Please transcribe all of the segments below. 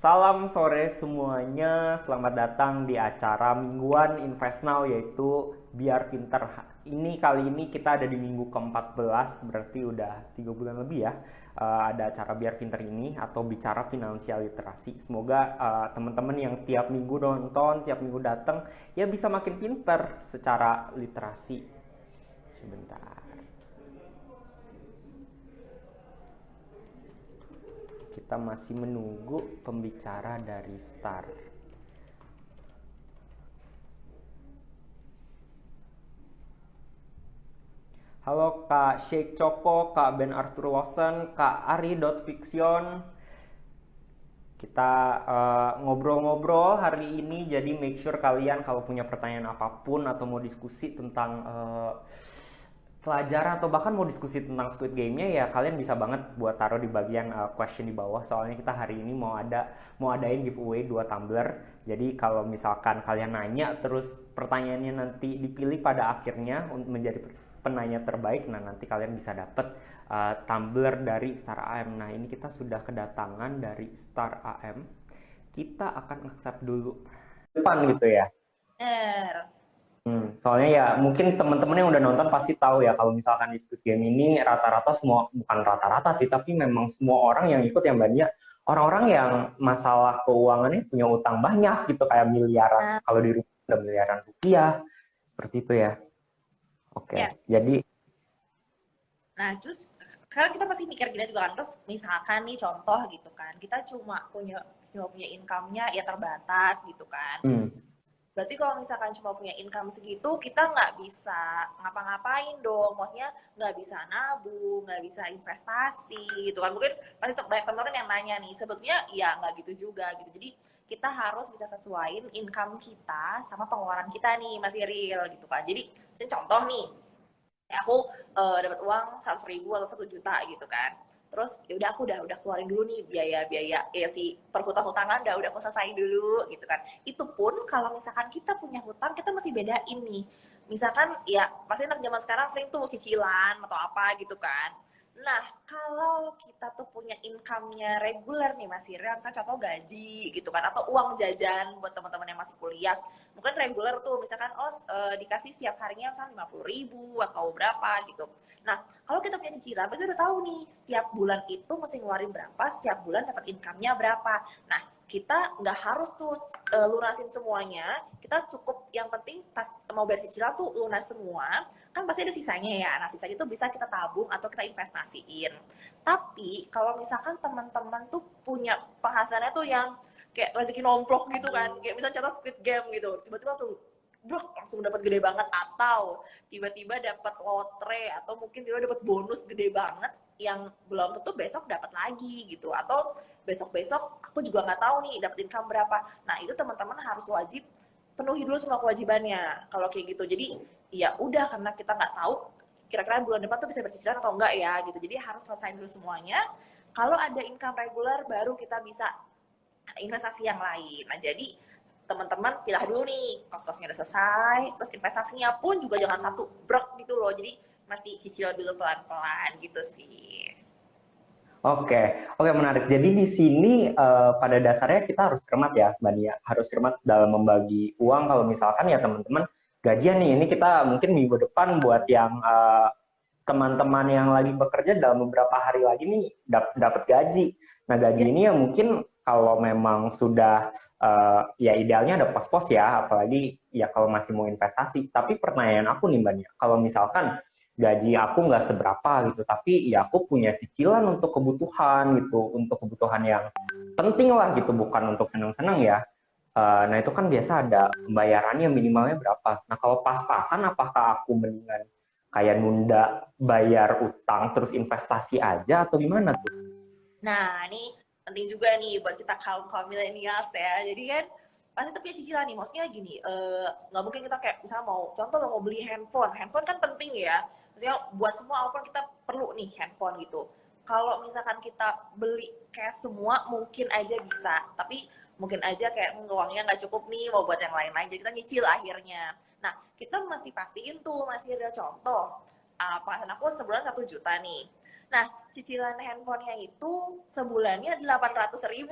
Salam sore semuanya, selamat datang di acara mingguan Invest Now yaitu Biar Pinter. Kali ini kita ada di minggu ke-14, berarti udah 3 bulan lebih ya. Ada acara Biar Pinter ini atau bicara finansial literasi. Semoga teman-teman yang tiap minggu nonton, tiap minggu datang ya bisa makin pinter secara literasi. Sebentar. Kita masih menunggu pembicara dari Star. Halo Kak Sheikh Choco, Kak Ben Arthur Lawson, Kak Ari.Fiction. Kita ngobrol-ngobrol hari ini, jadi make sure kalian kalau punya pertanyaan apapun atau mau diskusi tentang pelajaran atau bahkan mau diskusi tentang Squid Game-nya ya kalian bisa banget buat taruh di bagian question di bawah, soalnya kita hari ini mau adain giveaway 2 tumbler. Jadi kalau misalkan kalian nanya terus pertanyaannya nanti dipilih pada akhirnya untuk menjadi penanya terbaik, nah nanti kalian bisa dapet tumbler dari Star AM. Nah ini kita sudah kedatangan dari Star AM, kita akan accept dulu depan gitu ya. Soalnya ya mungkin teman-teman yang udah nonton pasti tahu ya kalau misalkan di Squid Game ini rata-rata semua, bukan rata-rata sih, tapi memang semua orang yang ikut yang banyak orang-orang yang masalah keuangannya punya utang banyak gitu, kayak miliaran, kalau di rumah udah miliaran rupiah, seperti itu ya. Oke, Yes. jadi Nah, terus sekarang kita pasti mikir gini juga kan, terus misalkan nih contoh gitu kan, kita cuma punya income-nya ya terbatas gitu kan. Berarti kalau misalkan cuma punya income segitu, kita nggak bisa ngapa-ngapain dong. Maksudnya nggak bisa nabung, nggak bisa investasi gitu kan. Mungkin pasti banyak teman-teman yang nanya nih, sebetulnya ya nggak gitu juga gitu. Jadi kita harus bisa sesuaiin income kita sama pengeluaran kita nih, masih real gitu kan. Jadi misalnya contoh nih, aku dapat uang 100.000 atau 1 juta gitu kan, terus ya udah aku udah keluarin dulu nih biaya ya si perhutang-hutangan udah aku selesai dulu gitu kan. Itu pun kalau misalkan kita punya hutang, kita masih bedain nih, misalkan ya pasti anak zaman sekarang sering tuh cicilan atau apa gitu kan. Nah, kalau kita tuh punya income-nya reguler nih Mas Ira, misalnya contoh gaji gitu kan, atau uang jajan buat teman-teman yang masih kuliah, mungkin reguler tuh misalkan dikasih setiap harinya misalnya 50.000 atau berapa gitu. Nah, kalau kita punya cicilan, kita udah tahu nih setiap bulan itu mesti ngeluarin berapa, setiap bulan dapat income-nya berapa. Nah, kita nggak harus tuh lunasin semuanya, kita cukup yang penting pas mau bayar cicilan tuh lunas semua, kan pasti ada sisanya ya. Nah, sisanya itu bisa kita tabung atau kita investasiin. Tapi kalau misalkan teman-teman tuh punya penghasilannya tuh yang kayak rezeki nomplok gitu kan, kayak misalnya contoh Squid Game gitu, tiba-tiba langsung dapat gede banget, atau tiba-tiba dapat lotre, atau mungkin dia dapat bonus gede banget yang belum tentu besok dapat lagi gitu, atau besok-besok aku juga nggak tahu nih dapat income berapa. Nah, itu teman-teman harus wajib penuhi dulu semua kewajibannya kalau kayak gitu. Jadi ya udah, karena kita nggak tahu kira-kira bulan depan tuh bisa bercicilan atau enggak ya gitu, jadi harus selesai dulu semuanya. Kalau ada income regular baru kita bisa investasi yang lain. Nah, jadi teman-teman pilih dulu nih, kos-kosnya udah selesai, terus investasinya pun juga jangan satu brok gitu loh, jadi mesti cicil dulu pelan-pelan gitu sih. oke, oke, menarik. Jadi di sini pada dasarnya kita harus cermat ya, Mbak Nia. Harus cermat dalam membagi uang. Kalau misalkan ya teman-teman gajian nih, ini kita mungkin minggu depan buat yang teman-teman yang lagi bekerja dalam beberapa hari lagi nih dapat gaji. Nah gaji Ya, ini ya mungkin kalau memang sudah ya idealnya ada pos-pos ya, apalagi ya kalau masih mau investasi. Tapi pertanyaan aku nih Mbak Nia, kalau misalkan gaji aku nggak seberapa gitu, tapi ya aku punya cicilan untuk kebutuhan gitu, untuk kebutuhan yang penting lah gitu, bukan untuk seneng-seneng ya. Nah itu kan biasa ada pembayarannya minimalnya berapa. Nah kalau pas-pasan apakah aku mendingan kayak nunda bayar utang terus investasi aja atau gimana tuh? nah ini penting juga nih buat kita kaum milenials ya. Jadi kan pasti tapi cicilan nih, maksudnya gini, nggak mungkin kita kayak misalnya mau contoh lo mau beli handphone kan penting ya, maksudnya buat semua apapun kita perlu nih handphone gitu. Kalau misalkan kita beli cash semua mungkin aja bisa, tapi mungkin aja kayak uangnya nggak cukup nih mau buat yang lain-lain, jadi kita nyicil akhirnya. Nah, kita mesti pastiin tuh, masih ada contoh, penghasilan aku sebulan 1 juta nih. Nah, cicilan handphonenya itu sebulannya 800.000.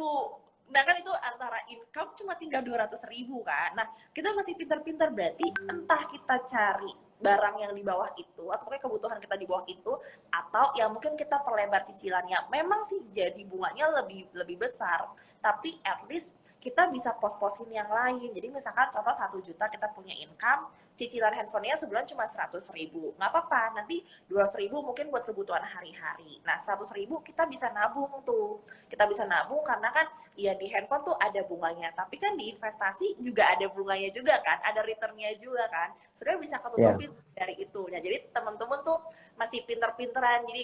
Nah kan itu antara income cuma tinggal 200.000 kan. Nah kita masih pintar-pintar, berarti entah kita cari barang yang di bawah itu atau pokoknya kebutuhan kita di bawah itu, atau ya mungkin kita perlebar cicilannya. Memang sih jadi bunganya lebih lebih besar, tapi at least kita bisa pos-posin yang lain. Jadi misalkan contoh 1 juta kita punya income, cicilan handphonenya sebulan cuma 100.000, nggak apa-apa, nanti 200.000 mungkin buat kebutuhan hari-hari. Nah 100.000 kita bisa nabung tuh, kita bisa nabung karena kan ya di handphone tuh ada bunganya, tapi kan di investasi juga ada bunganya juga kan, ada returnnya juga kan, sebenarnya bisa ketutupin dari itu. Nah jadi teman-teman tuh masih pinter-pinteran, jadi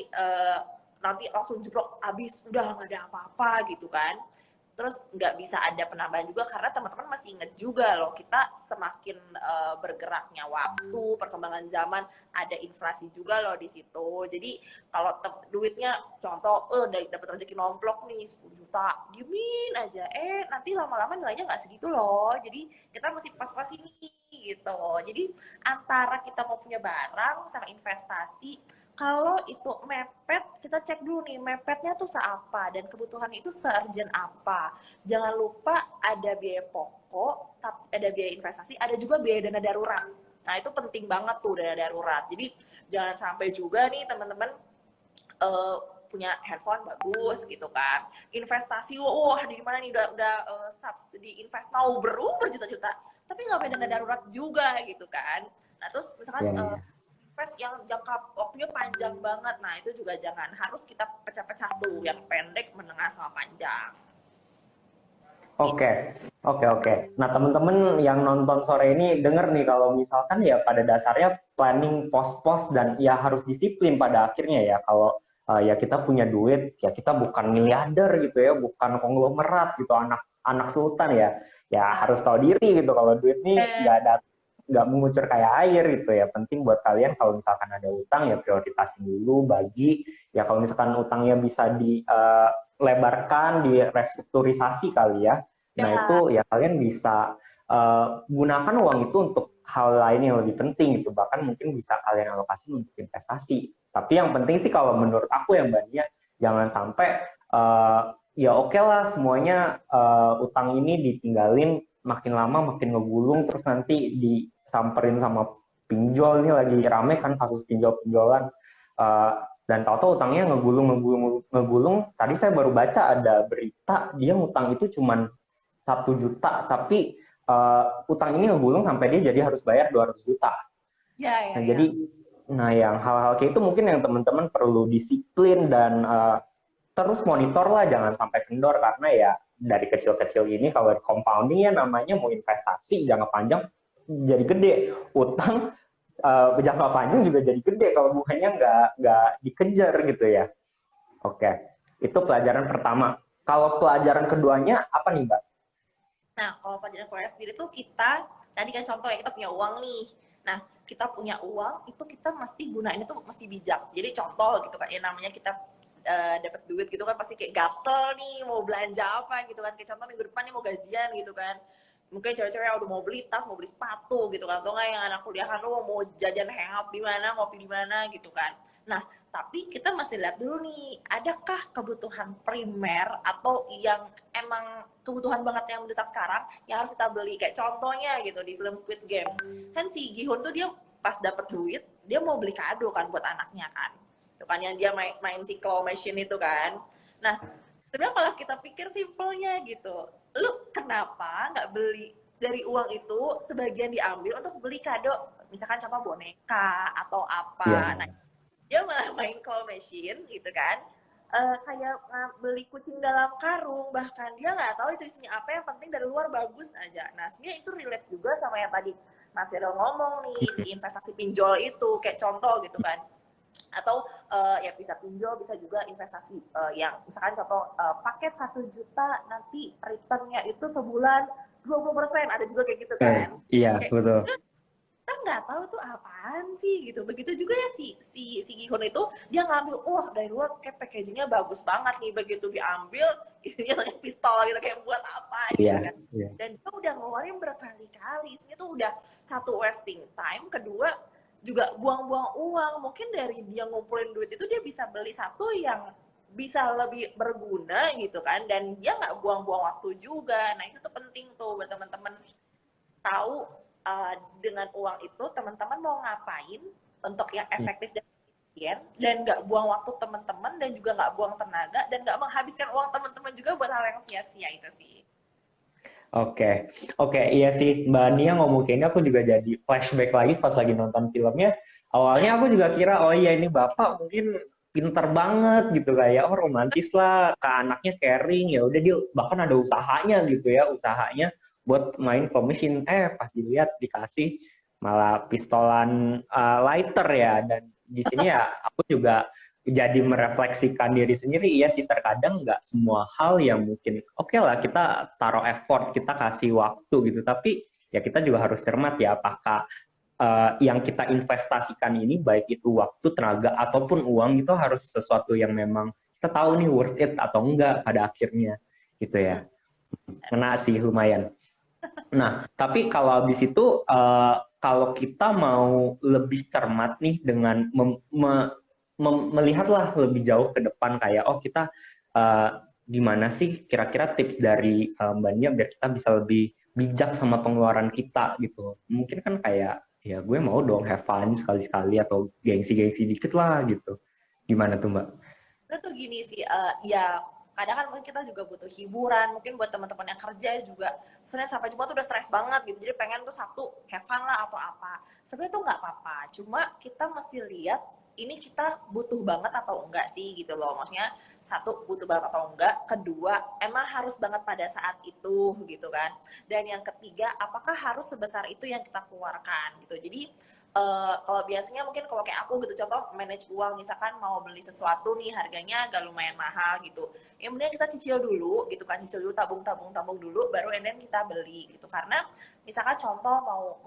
nanti langsung jeblok abis udah nggak ada apa-apa gitu kan, terus nggak bisa ada penambahan juga karena teman-teman masih inget juga loh, kita semakin bergeraknya waktu, perkembangan zaman, ada inflasi juga loh di situ. Jadi kalau duitnya contoh dapat rezeki nomplok nih 10 juta, diemin aja, nanti lama-lama nilainya nggak segitu loh. Jadi kita mesti pas-pas ini gitu. Jadi antara kita mau punya barang sama investasi, kalau itu mepet, kita cek dulu nih mepetnya tuh seapa dan kebutuhannya itu se-urgent apa. Jangan lupa ada biaya pokok, ada biaya investasi, ada juga biaya dana darurat. Nah itu penting banget tuh dana darurat. Jadi jangan sampai juga nih teman-teman punya handphone bagus gitu kan, investasi wah di mana nih udah subsidi invest now berjuta-juta, tapi nggak punya dana darurat juga gitu kan. Nah terus misalkan invest yang jangka waktunya panjang banget, nah itu juga jangan, harus kita pecah-pecah tuh, yang pendek, menengah, sama panjang. Oke. Nah teman-teman yang nonton sore ini denger nih, kalau misalkan ya pada dasarnya planning pos-pos dan ya harus disiplin pada akhirnya ya. Kalau ya kita punya duit, ya kita bukan miliarder gitu ya, bukan konglomerat gitu, anak sultan ya. Ya harus tahu diri gitu, kalau duit nih nggak mengucur kayak air gitu ya. Penting buat kalian kalau misalkan ada utang ya prioritasin dulu, bagi ya kalau misalkan utangnya bisa dilebarkan, direstrukturisasi kali ya. Nah itu ya kalian bisa gunakan uang itu untuk hal lain yang lebih penting gitu, bahkan mungkin bisa kalian alokasi untuk investasi. Tapi yang penting sih kalau menurut aku yang Mbak Nia, jangan sampai ya oke lah semuanya utang ini ditinggalin, makin lama makin ngegulung, terus nanti disamperin sama pinjol. Ini lagi rame kan kasus pinjol-pinjolan, dan tahu-tahu utangnya ngegulung. Tadi saya baru baca ada berita dia ngutang itu cuman 1 juta, tapi utang ini ngegulung sampai dia jadi harus bayar 200 juta. Jadi yang hal-hal kayak itu mungkin yang teman-teman perlu disiplin dan terus monitor lah, jangan sampai kendor, karena ya dari kecil-kecil ini kalau compounding ya namanya, mau investasi jangka panjang jadi gede, utang jangka panjang juga jadi gede kalau bunganya nggak dikejar gitu ya. Oke, itu pelajaran pertama. Kalau pelajaran keduanya apa nih Mbak? Nah kalau pelajaran Korea sendiri tuh, kita tadi kan contoh ya, kita punya uang nih. Nah kita punya uang itu kita mesti gunain itu mesti bijak. Jadi contoh gitu kan, ya namanya kita dapat duit gitu kan, pasti kayak gatel nih mau belanja apa gitu kan. Kayak contoh minggu depan nih mau gajian gitu kan, mungkin cewek-cewek udah mau beli tas, mau beli sepatu gitu kan, atau nggak yang anak kuliahan lu mau jajan hangout di mana, ngopi di mana gitu kan. Nah tapi kita masih lihat dulu nih, adakah kebutuhan primer atau yang emang kebutuhan banget yang mendesak sekarang yang harus kita beli. Kayak contohnya gitu di film Squid Game kan, si Gi-hun tuh dia pas dapet duit dia mau beli kado kan buat anaknya kan, itu kan yang dia main si claw machine itu kan. Nah sebenarnya kalau kita pikir simpelnya gitu, lu kenapa nggak beli dari uang itu sebagian diambil untuk beli kado, misalkan contoh boneka atau apa. Nah dia malah main claw machine gitu kan, kayak beli kucing dalam karung, bahkan dia nggak tahu itu isinya apa, yang penting dari luar bagus aja. Nah sebenarnya itu relate juga sama yang tadi Mas Cyril ngomong nih, si investasi pinjol itu kayak contoh gitu kan. Atau ya bisa pinjol, bisa juga investasi yang misalkan contoh paket 1 juta nanti returnnya itu sebulan 20%, ada juga kayak gitu kan. Iya kayak, betul. Kita nggak tahu tuh apaan sih gitu. Begitu juga ya si Gi-hun itu, dia ngambil dari luar kayak packagingnya bagus banget nih, begitu diambil isinya pistol gitu, kayak buat apa gitu kan. Dan dia udah ngeluarin berkali-kali, isinya tuh udah satu wasting time, kedua juga buang-buang uang. Mungkin dari dia ngumpulin duit itu dia bisa beli satu yang bisa lebih berguna gitu kan, dan dia nggak buang-buang waktu juga. Nah itu tuh penting tuh buat teman-teman tahu dengan uang itu teman-teman mau ngapain untuk yang efektif dan efisien, dan nggak buang waktu teman-teman, dan juga nggak buang tenaga, dan nggak menghabiskan uang teman-teman juga buat hal yang sia-sia. Itu sih. Oke, oke, iya sih Mbak Nia ngomong kayak ini aku juga jadi flashback lagi pas lagi nonton filmnya. Awalnya aku juga kira, oh iya ini bapak mungkin pinter banget gitu kayak, oh romantis lah, ke anaknya caring, ya udah dia bahkan ada usahanya gitu ya, usahanya buat main mesin. Pas dilihat dikasih malah pistolan lighter ya, dan di sini ya aku juga jadi merefleksikan diri sendiri. Iya sih, terkadang nggak semua hal yang mungkin oke lah kita taruh effort, kita kasih waktu gitu, tapi ya kita juga harus cermat ya apakah yang kita investasikan ini baik itu waktu, tenaga ataupun uang itu harus sesuatu yang memang kita tahu nih worth it atau enggak pada akhirnya gitu ya. Kena sih lumayan. Nah, tapi kalau habis itu kalau kita mau lebih cermat nih dengan melihatlah lebih jauh ke depan kayak oh kita gimana sih kira-kira tips dari Mbak Nia biar kita bisa lebih bijak sama pengeluaran kita gitu. Mungkin kan kayak ya gue mau dong have fun sekali-sekali atau gengsi-gengsi dikit lah gitu. Gimana tuh Mbak? Itu tuh gini sih, ya kadang kan mungkin kita juga butuh hiburan, mungkin buat teman-teman yang kerja juga Senin sampai Jumat tuh udah stres banget gitu, jadi pengen tuh Sabtu have fun lah atau apa. Sebenarnya tuh nggak apa-apa, cuma kita mesti lihat ini kita butuh banget atau enggak sih gitu loh. Maksudnya satu, butuh banget atau enggak, kedua emang harus banget pada saat itu gitu kan, dan yang ketiga apakah harus sebesar itu yang kita keluarkan gitu. Jadi kalau biasanya mungkin kalau kayak aku gitu, contoh manage uang, misalkan mau beli sesuatu nih harganya agak lumayan mahal gitu, yang kemudian kita cicil dulu gitu kan, cicil dulu, tabung dulu, baru and then kita beli gitu. Karena misalkan contoh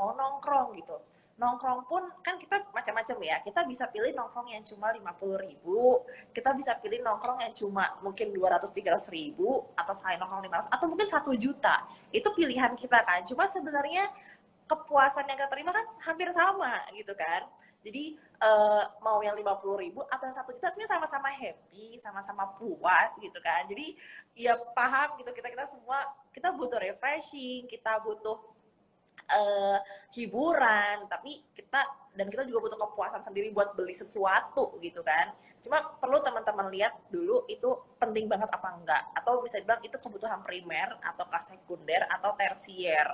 mau nongkrong gitu, nongkrong pun kan kita macam-macam ya, kita bisa pilih nongkrong yang cuma 50.000, kita bisa pilih nongkrong yang cuma mungkin 200-300 ribu, atau sekali nongkrong 500, atau mungkin 1 juta. Itu pilihan kita kan, cuma sebenarnya kepuasan yang kita terima kan hampir sama gitu kan. Jadi mau yang 50.000 atau yang 1 juta sebenarnya sama-sama happy, sama-sama puas gitu kan. Jadi ya paham gitu, kita semua kita butuh refreshing, kita butuh hiburan, tapi kita juga butuh kepuasan sendiri buat beli sesuatu gitu kan. Cuma perlu teman-teman lihat dulu itu penting banget apa enggak, atau bisa dibilang itu kebutuhan primer atau sekunder atau tersier.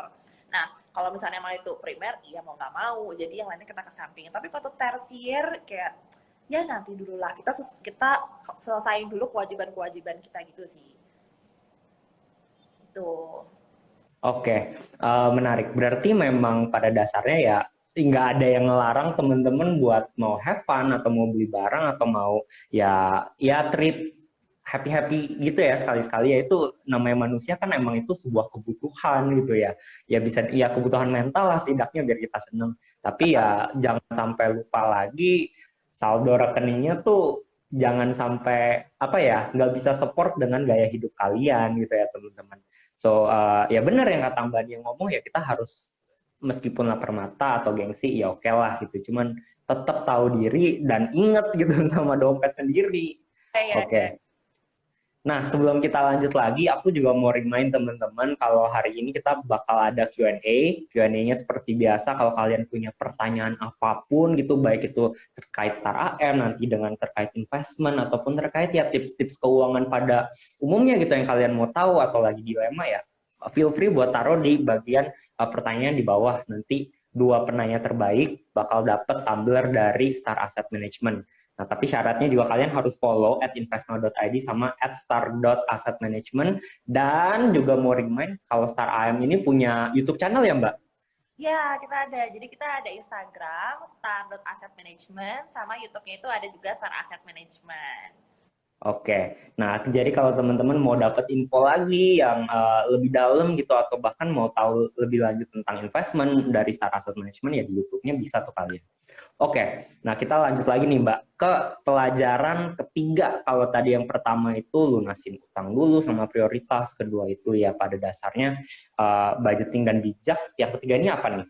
Nah, kalau misalnya mau itu primer, iya mau nggak mau, jadi yang lainnya kita kesampingin. Tapi kalau tersier kayak ya nanti dulu lah, kita selesaiin dulu kewajiban-kewajiban kita gitu sih. Tuh. Oke, menarik. Berarti memang pada dasarnya ya nggak ada yang ngelarang temen-temen buat mau have fun atau mau beli barang atau mau ya treat happy-happy gitu ya sekali-sekali, ya itu namanya manusia kan emang itu sebuah kebutuhan gitu ya. Ya bisa ya kebutuhan mental lah setidaknya biar kita seneng. Tapi ya jangan sampai lupa lagi saldo rekeningnya tuh jangan sampai apa ya nggak bisa support dengan gaya hidup kalian gitu ya teman-teman. So, ya benar yang kata Mbak yang ngomong ya kita harus meskipun lapar mata atau gengsi ya oke lah gitu. Cuman tetap tahu diri dan inget gitu sama dompet sendiri. Oke. Nah, sebelum kita lanjut lagi, aku juga mau remind teman-teman kalau hari ini kita bakal ada Q&A. Q&A-nya seperti biasa, kalau kalian punya pertanyaan apapun gitu, baik itu terkait Star AM, nanti dengan terkait investment, ataupun terkait ya tips-tips keuangan pada umumnya gitu yang kalian mau tahu atau lagi dilema ya, feel free buat taruh di bagian pertanyaan di bawah. Nanti 2 penanya terbaik bakal dapet tumbler dari Star Asset Management. Nah, tapi syaratnya juga kalian harus follow @investnow.id sama @star.assetmanagement, dan juga mau remind kalau Star AM ini punya YouTube channel ya, Mbak? Ya, kita ada. Jadi kita ada Instagram star.assetmanagement, sama YouTube-nya itu ada juga Star Asset Management. Oke, nah jadi kalau teman-teman mau dapat info lagi yang lebih dalam gitu atau bahkan mau tahu lebih lanjut tentang investment dari Star Asset Management ya di YouTube-nya bisa tuh kalian. Oke, nah kita lanjut lagi nih Mbak ke pelajaran ketiga. Kalau tadi yang pertama itu lunasin utang dulu sama prioritas, kedua itu ya pada dasarnya budgeting dan bijak. Yang ketiga ini apa nih?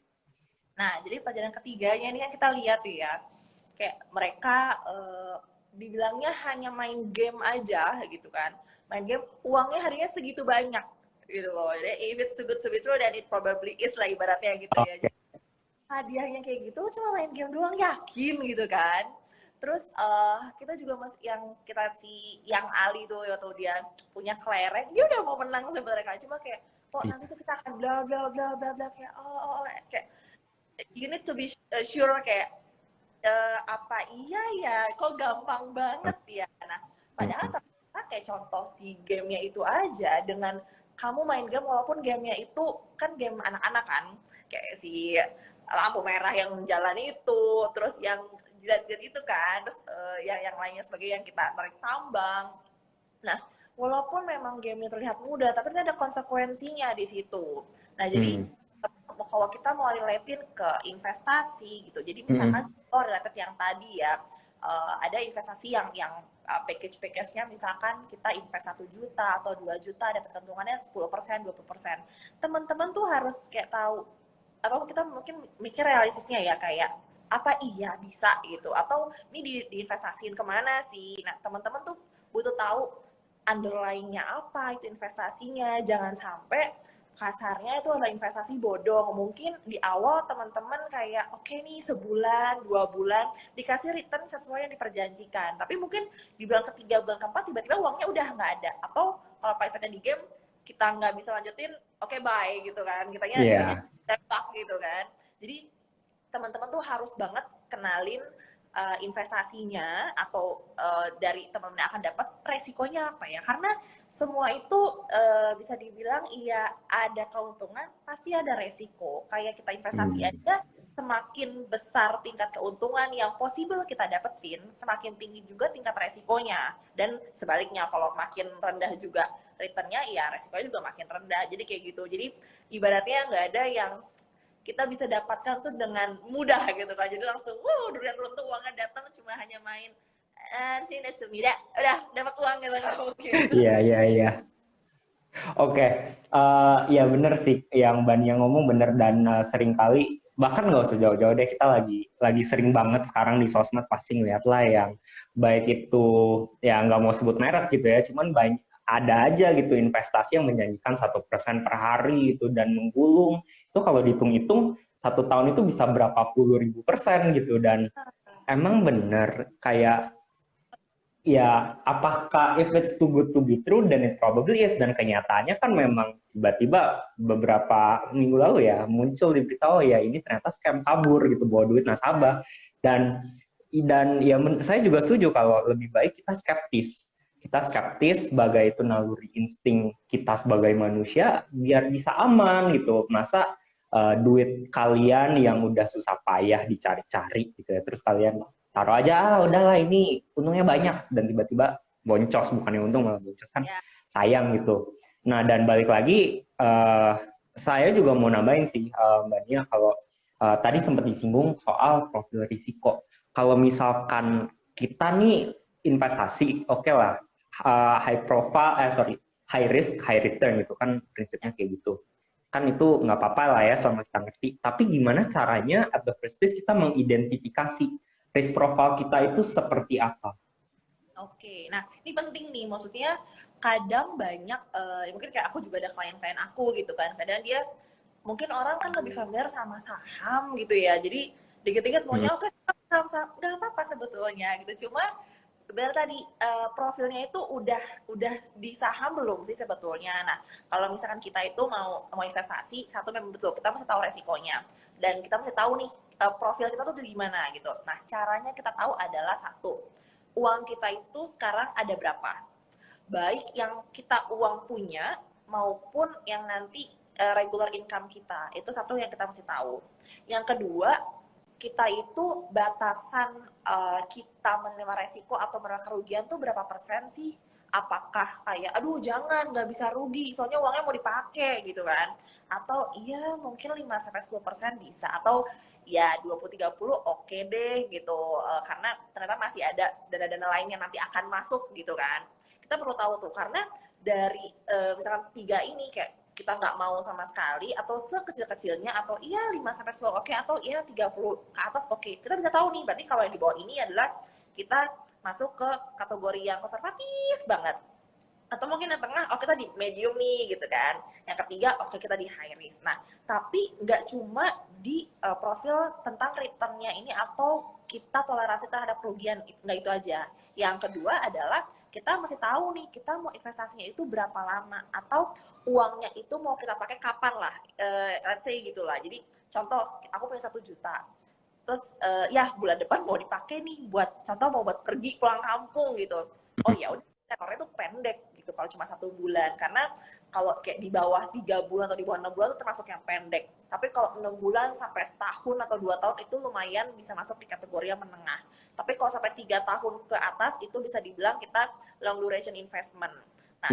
Nah, jadi pelajaran ketiganya ini kan kita lihat tuh ya, kayak mereka dibilangnya hanya main game aja gitu kan, main game uangnya harinya segitu banyak gitu loh. Jadi if it's too good to be true then it probably is lah ibaratnya gitu ya. Oke. Jadi, hadiahnya kayak gitu cuma main game doang, yakin gitu kan. Terus kita juga yang kita si yang Ali tuh waktu dia punya kelereng, dia udah mau menang sebenarnya kan, cuma kayak kok nanti tuh kita akan bla bla bla bla bla kayak kayak you need to be sure kayak apa iya ya kok gampang banget ya. Nah padahal ternyata kayak contoh si gamenya itu aja, dengan kamu main game walaupun gamenya itu kan game anak-anak kan, kayak si lampu merah yang jalan itu, terus yang jilat-jilat itu kan, terus yang lainnya sebagai yang kita tarik tambang. Nah, walaupun memang gamenya terlihat mudah, tapi ada konsekuensinya di situ. Nah, jadi kalau kita mau relatein ke investasi gitu, jadi misalkan related yang tadi ya, ada investasi yang package-nya misalkan kita invest 1 juta atau 2 juta, ada keuntungannya 10%, 20%. Teman-teman tuh harus kayak tahu, atau kita mungkin mikir realistisnya ya, kayak apa iya bisa gitu, atau ini diinvestasiin kemana sih. Nah teman-teman tuh butuh tahu underlying-nya apa itu investasinya, jangan sampai kasarnya itu adalah investasi bodong. Mungkin di awal teman-teman kayak oke nih sebulan 2 bulan dikasih return sesuai yang diperjanjikan, tapi mungkin di bulan ketiga bulan keempat tiba-tiba uangnya udah nggak ada, atau kalau payetnya di game kita nggak bisa lanjutin, oke bye gitu kan, kitanya tembak gitu kan. Jadi teman-teman tuh harus banget kenalin investasinya, atau dari teman-teman yang akan dapat resikonya apa ya, karena semua itu bisa dibilang iya ada keuntungan pasti ada resiko. Kayak kita investasi aja, semakin besar tingkat keuntungan yang possible kita dapetin, semakin tinggi juga tingkat resikonya. Dan sebaliknya, kalau makin rendah juga returnnya, ya resikonya juga makin rendah. Jadi kayak gitu. Jadi ibaratnya nggak ada yang kita bisa dapatkan tuh dengan mudah gitu kan. Jadi langsung, durian runtuh uangnya datang, cuma hanya main sini sumida, udah dapat uang gitu, nggak mungkin. Iya. Oke, ya bener sih yang Bania ngomong bener, dan seringkali bahkan nggak usah jauh-jauh deh, kita lagi sering banget sekarang di sosmed pasti ngeliat lah yang baik itu, ya nggak mau sebut merek gitu ya, cuman banyak ada aja gitu investasi yang menjanjikan 1% per hari itu dan menggulung. Itu kalau dihitung-hitung 1 tahun itu bisa berapa puluh ribu persen gitu, dan emang bener kayak ya apakah if it's too good to be true, then it probably is, dan kenyataannya kan memang tiba-tiba beberapa minggu lalu ya muncul di berita, oh ya ini ternyata scam, kabur gitu, bawa duit nasabah. Dan ya saya juga setuju kalau lebih baik kita skeptis sebagai itu naluri insting kita sebagai manusia biar bisa aman gitu. Masa duit kalian yang udah susah payah dicari-cari gitu ya, terus kalian taruh aja, udahlah ini untungnya banyak, dan tiba-tiba boncos, bukannya untung malah boncos, kan sayang gitu. Nah, dan balik lagi, saya juga mau nambahin sih Mbak Nia, kalau tadi sempat disinggung soal profil risiko. Kalau misalkan kita nih investasi, oke lah, high risk, high return gitu kan, prinsipnya kayak gitu. Kan itu nggak apa-apa lah ya selama kita ngerti. Tapi gimana caranya at the first place kita mengidentifikasi risk profile kita itu seperti apa? Oke, nah ini penting nih, maksudnya kadang banyak, mungkin kayak aku juga ada klien-klien aku gitu kan, kadang dia, mungkin orang kan lebih familiar sama saham gitu ya, jadi dikit-dikit maunya oke saham, nggak apa-apa sebetulnya gitu, cuma benar tadi profilnya itu udah di saham belum sih sebetulnya. Nah kalau misalkan kita itu mau investasi, satu memang betul kita mesti tahu resikonya, dan kita mesti tahu nih profil kita tuh di mana gitu. Nah caranya kita tahu adalah satu, uang kita itu sekarang ada berapa, baik yang kita uang punya maupun yang nanti regular income kita, itu satu yang kita mesti tahu. Yang kedua, kita itu batasan kita menerima resiko atau menerima kerugian tuh berapa persen sih? Apakah kayak, aduh jangan, nggak bisa rugi, soalnya uangnya mau dipakai gitu kan? Atau iya mungkin 5-10% bisa, atau ya 20-30 oke deh gitu, karena ternyata masih ada dana-dana lain yang nanti akan masuk gitu kan. Kita perlu tahu tuh, karena dari misalkan 3 ini kayak kita nggak mau sama sekali, atau sekecil-kecilnya, atau iya 5-10 oke, atau iya 30 ke atas oke. Kita bisa tahu nih, berarti kalau yang di bawah ini adalah kita masuk ke kategori yang konservatif banget. Atau mungkin yang tengah, oh kita di medium nih gitu kan. Yang ketiga, oke kita di high risk. Nah, tapi nggak cuma di profil tentang returnnya ini atau kita toleransi terhadap kerugian, nggak itu aja. Yang kedua adalah kita mesti tahu nih, kita mau investasinya itu berapa lama, atau uangnya itu mau kita pakai kapan lah, let's say gitu lah. Jadi contoh, aku punya 1 juta, terus ya bulan depan mau dipakai nih buat contoh mau buat pergi pulang kampung gitu. Oh ya udah, tenornya tuh pendek gitu kalau cuma 1 bulan, karena kalau kayak di bawah 3 bulan atau di bawah 6 bulan itu termasuk yang pendek. Tapi kalau 6 bulan sampai setahun atau 2 tahun itu lumayan bisa masuk di kategori yang menengah. Tapi kalau sampai 3 tahun ke atas itu bisa dibilang kita long duration investment. Nah,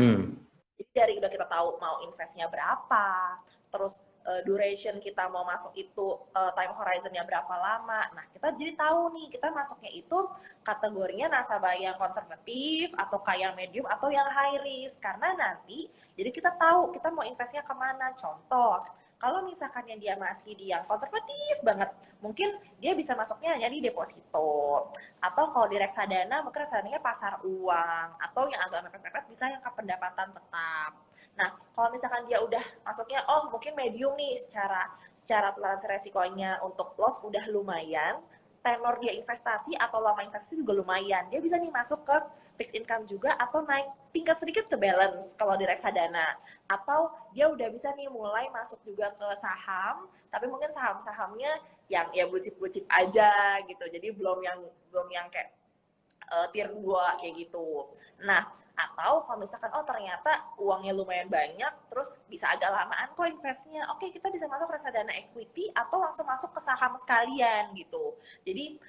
jadi dari udah kita tahu mau investnya berapa, terus duration kita mau masuk itu time horizonnya berapa lama. Nah, kita jadi tahu nih kita masuknya itu kategorinya nasabah yang konservatif atau kayak medium atau yang high risk. Karena nanti jadi kita tahu kita mau investnya kemana. Contoh, kalau misalkannya dia masih di yang konservatif banget, mungkin dia bisa masuknya hanya di deposito. Atau kalau di reksadana, mungkin reksadanya pasar uang. Atau yang agak mepet-mepet bisa yang ke pendapatan tetap. Nah, kalau misalkan dia udah masuknya, oh mungkin medium nih secara toleransi resikonya untuk loss udah lumayan, tenor dia investasi atau lama investasi juga lumayan. Dia bisa nih masuk ke fixed income juga atau naik tingkat sedikit ke balance kalau di reksadana. Atau dia udah bisa nih mulai masuk juga ke saham, tapi mungkin saham-sahamnya yang ya blue chip aja gitu. Jadi belum yang kayak tier 2 kayak gitu. Nah, atau kalau misalkan oh ternyata uangnya lumayan banyak, terus bisa agak lamaan kok investnya. Oke, kita bisa masuk reksadana equity atau langsung masuk ke saham sekalian gitu. Jadi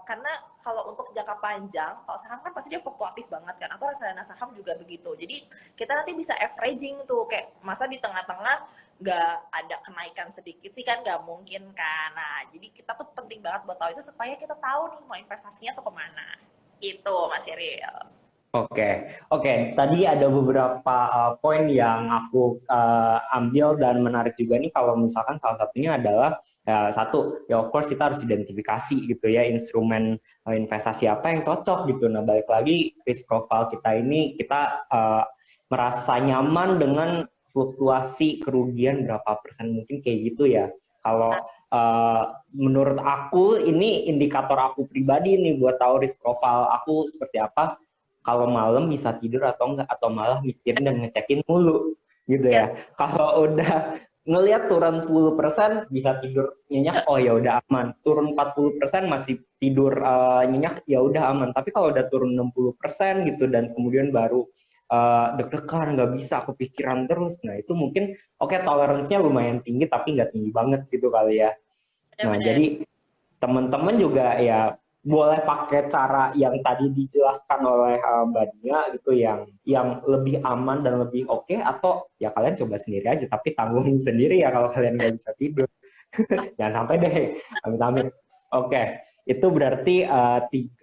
karena kalau untuk jangka panjang, kalau saham kan pasti dia fluktuatif banget kan, atau reksadana saham juga begitu. Jadi kita nanti bisa averaging tuh, kayak masa di tengah-tengah nggak ada kenaikan sedikit sih kan nggak mungkin kan. Nah, jadi kita tuh penting banget buat tahu itu supaya kita tahu nih mau investasinya tuh kemana. Itu Mas Iril. Oke. Tadi ada beberapa poin yang aku ambil dan menarik juga nih. Kalau misalkan salah satunya adalah satu, ya of course kita harus identifikasi gitu ya instrumen investasi apa yang cocok gitu. Nah, balik lagi risk profile kita ini kita merasa nyaman dengan fluktuasi kerugian berapa persen mungkin kayak gitu ya. Kalau menurut aku ini indikator aku pribadi nih buat tahu risk profile aku seperti apa. Kalau malam bisa tidur atau enggak, atau malah mikirin dan ngecekin mulu gitu ya. Kalau udah ngelihat turun 10% bisa tidur nyenyak, oh ya udah aman. Turun 40% masih tidur nyenyak, ya udah aman. Tapi kalau udah turun 60% gitu dan kemudian baru deg-degan, nggak bisa, kepikiran terus. Nah itu mungkin toleransinya lumayan tinggi tapi nggak tinggi banget gitu kali ya. Nah jadi teman-teman juga ya boleh pakai cara yang tadi dijelaskan oleh Mbak Nia gitu, yang lebih aman dan lebih oke, atau ya kalian coba sendiri aja tapi tanggung sendiri ya kalau kalian nggak bisa tidur. Jangan sampai deh, amit-amit. Oke, itu berarti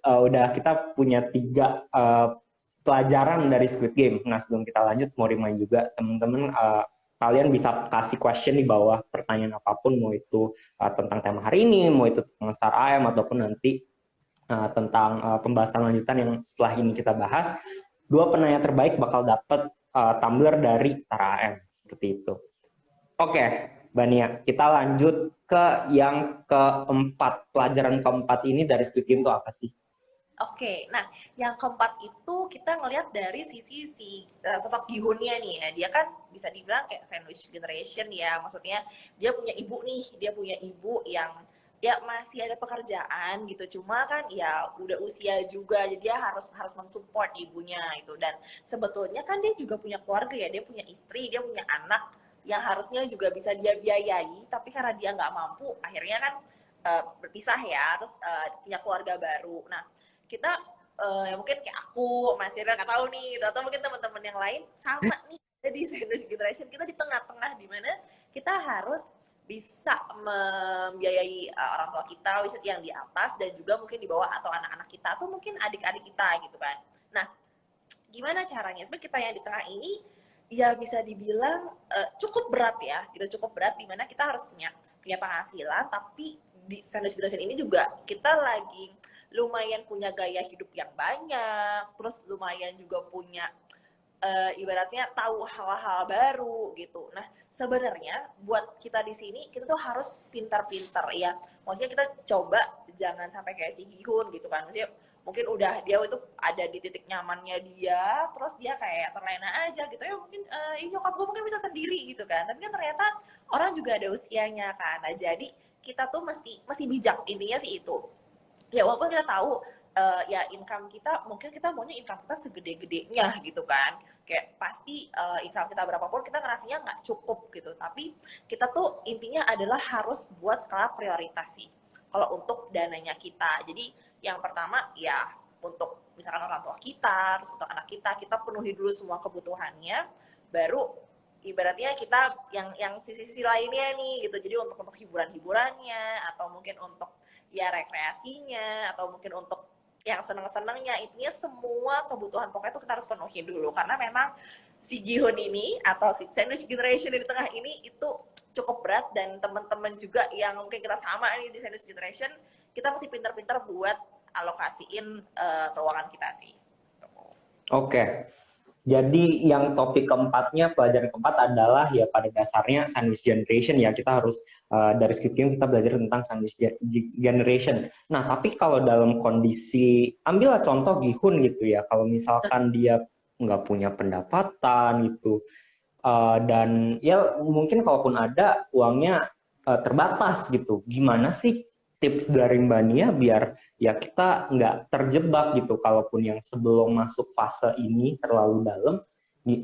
udah kita punya 3 pelajaran dari Squid Game. Nah sebelum kita lanjut mau remind juga teman-teman, kalian bisa kasih question di bawah pertanyaan apapun, mau itu tentang tema hari ini, mau itu tentang Star AM, ataupun nanti tentang pembahasan lanjutan yang setelah ini kita bahas. 2 penanya terbaik bakal dapat tumbler dari Star AM, seperti itu. Oke, Mbak Nia, kita lanjut ke yang keempat. Pelajaran keempat ini dari Squid Game itu apa sih? Oke, nah yang keempat itu kita ngelihat dari sisi sosok Gi-hunnya nih ya. Dia kan bisa dibilang kayak sandwich generation ya, maksudnya dia punya ibu yang ya masih ada pekerjaan gitu, cuma kan ya udah usia juga, jadi dia harus mensupport ibunya itu. Dan sebetulnya kan dia juga punya keluarga ya, dia punya istri, dia punya anak yang harusnya juga bisa dia biayai, tapi karena dia nggak mampu akhirnya kan berpisah ya, terus punya keluarga baru. Nah kita mungkin kayak aku, Mas Ira nggak tahu nih, atau mungkin teman-teman yang lain sama nih, jadi sandwich generation kita di tengah-tengah, di mana kita harus bisa membiayai orang tua kita yang di atas dan juga mungkin di bawah, atau anak-anak kita atau mungkin adik-adik kita gitu kan. Nah, gimana caranya? Sebenarnya kita yang di tengah ini ya bisa dibilang cukup berat ya, gitu, cukup berat, di mana kita harus punya penghasilan, tapi di sandwich generation ini juga kita lagi lumayan punya gaya hidup yang banyak, terus lumayan juga punya ibaratnya tahu hal-hal baru gitu. Nah, sebenarnya buat kita di sini kita tuh harus pintar-pintar ya. Maksudnya kita coba jangan sampai kayak si Gihun gitu kan. Maksudnya mungkin udah dia itu ada di titik nyamannya dia, terus dia kayak terlena aja gitu ya, mungkin nyokap gue mungkin bisa sendiri gitu kan. Tapi kan ternyata orang juga ada usianya kan. Nah, jadi kita tuh mesti bijak, intinya sih itu. Ya walaupun kita tahu ya income kita, mungkin kita maunya income kita segede-gedenya gitu kan, kayak pasti income kita berapapun kita ngerasanya nggak cukup gitu, tapi kita tuh intinya adalah harus buat skala prioritas sih kalau untuk dananya kita. Jadi yang pertama ya untuk misalkan orang tua kita, terus untuk anak kita penuhi dulu semua kebutuhannya, baru ibaratnya kita yang sisi-sisi lainnya nih gitu. Jadi untuk hiburan-hiburannya, atau mungkin untuk ya rekreasinya, atau mungkin untuk yang seneng-senengnya, intinya semua kebutuhan pokoknya itu kita harus penuhi dulu, karena memang si Gihun ini atau si sandwich generation di tengah ini itu cukup berat, dan teman-teman juga yang mungkin kita sama nih di sandwich generation, kita mesti pintar-pintar buat alokasiin keuangan kita sih. Oke. Jadi yang topik keempatnya, pelajaran keempat adalah ya pada dasarnya sandwich generation ya, kita harus dari Squid Game kita belajar tentang sandwich generation. Nah, tapi kalau dalam kondisi, ambillah contoh Gihun gitu ya, kalau misalkan dia nggak punya pendapatan gitu, dan ya mungkin kalaupun ada uangnya terbatas gitu, gimana sih tips dari Mbak Nia biar ya kita nggak terjebak gitu, kalaupun yang sebelum masuk fase ini terlalu dalam,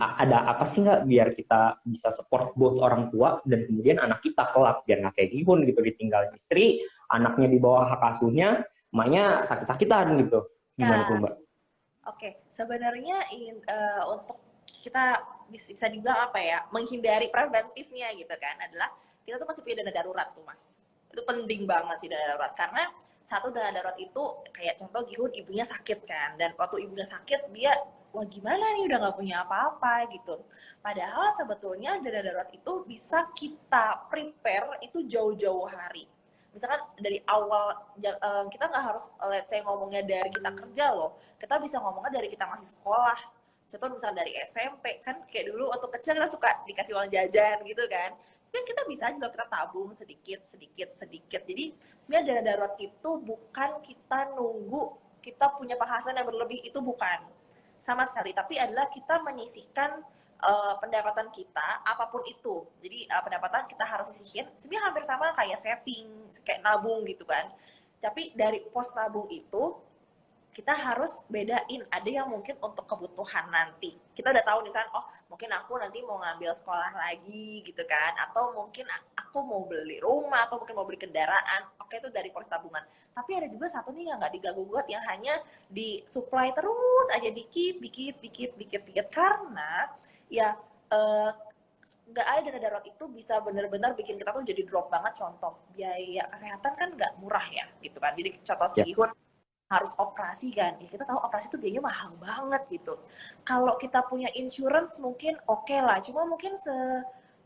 ada apa sih nggak biar kita bisa support both orang tua dan kemudian anak kita kelak, biar nggak kayak Gihun gitu, ditinggal istri, anaknya di bawah hak asuhnya, emaknya sakit-sakitan gitu. Gimana tuh Mbak? Oke, sebenarnya untuk kita bisa dibilang apa ya, menghindari preventifnya gitu kan, adalah kita tuh masih punya dana darurat tuh Mas. Itu penting banget sih dana darurat, karena satu, dana darurat itu kayak contoh Gihun ibunya sakit kan, dan waktu ibunya sakit dia wah gimana nih udah nggak punya apa-apa gitu. Padahal sebetulnya dana darurat itu bisa kita prepare itu jauh-jauh hari. Misalkan dari awal kita nggak harus let's say ngomongnya dari kita kerja loh, kita bisa ngomongnya dari kita masih sekolah. Contoh misalnya dari SMP kan, kayak dulu waktu kecil kita suka dikasih uang jajan gitu kan, sebenarnya kita bisa juga kita tabung sedikit sedikit sedikit. Jadi sebenarnya dana darurat itu bukan kita nunggu kita punya penghasilan yang berlebih, itu bukan sama sekali, tapi adalah kita menyisihkan pendapatan kita apapun itu. Jadi pendapatan kita harus sisihin, sebenarnya hampir sama kayak saving, kayak nabung gitu kan. Tapi dari pos nabung itu kita harus bedain, ada yang mungkin untuk kebutuhan nanti. Kita udah tahu nih kan, oh mungkin aku nanti mau ngambil sekolah lagi gitu kan, atau mungkin aku mau beli rumah, atau mungkin mau beli kendaraan. Oke, itu dari pos tabungan. Tapi ada juga satu nih yang nggak diganggu-gugat, yang hanya disuplai terus aja dikit, karena ya nggak ada dana darurat itu bisa benar-benar bikin kita tuh jadi drop banget. Contoh biaya kesehatan kan nggak murah ya gitu kan, jadi contoh si Gihun harus operasi kan, ya kita tahu operasi itu biayanya mahal banget gitu. Kalau kita punya insurance mungkin oke lah, cuma mungkin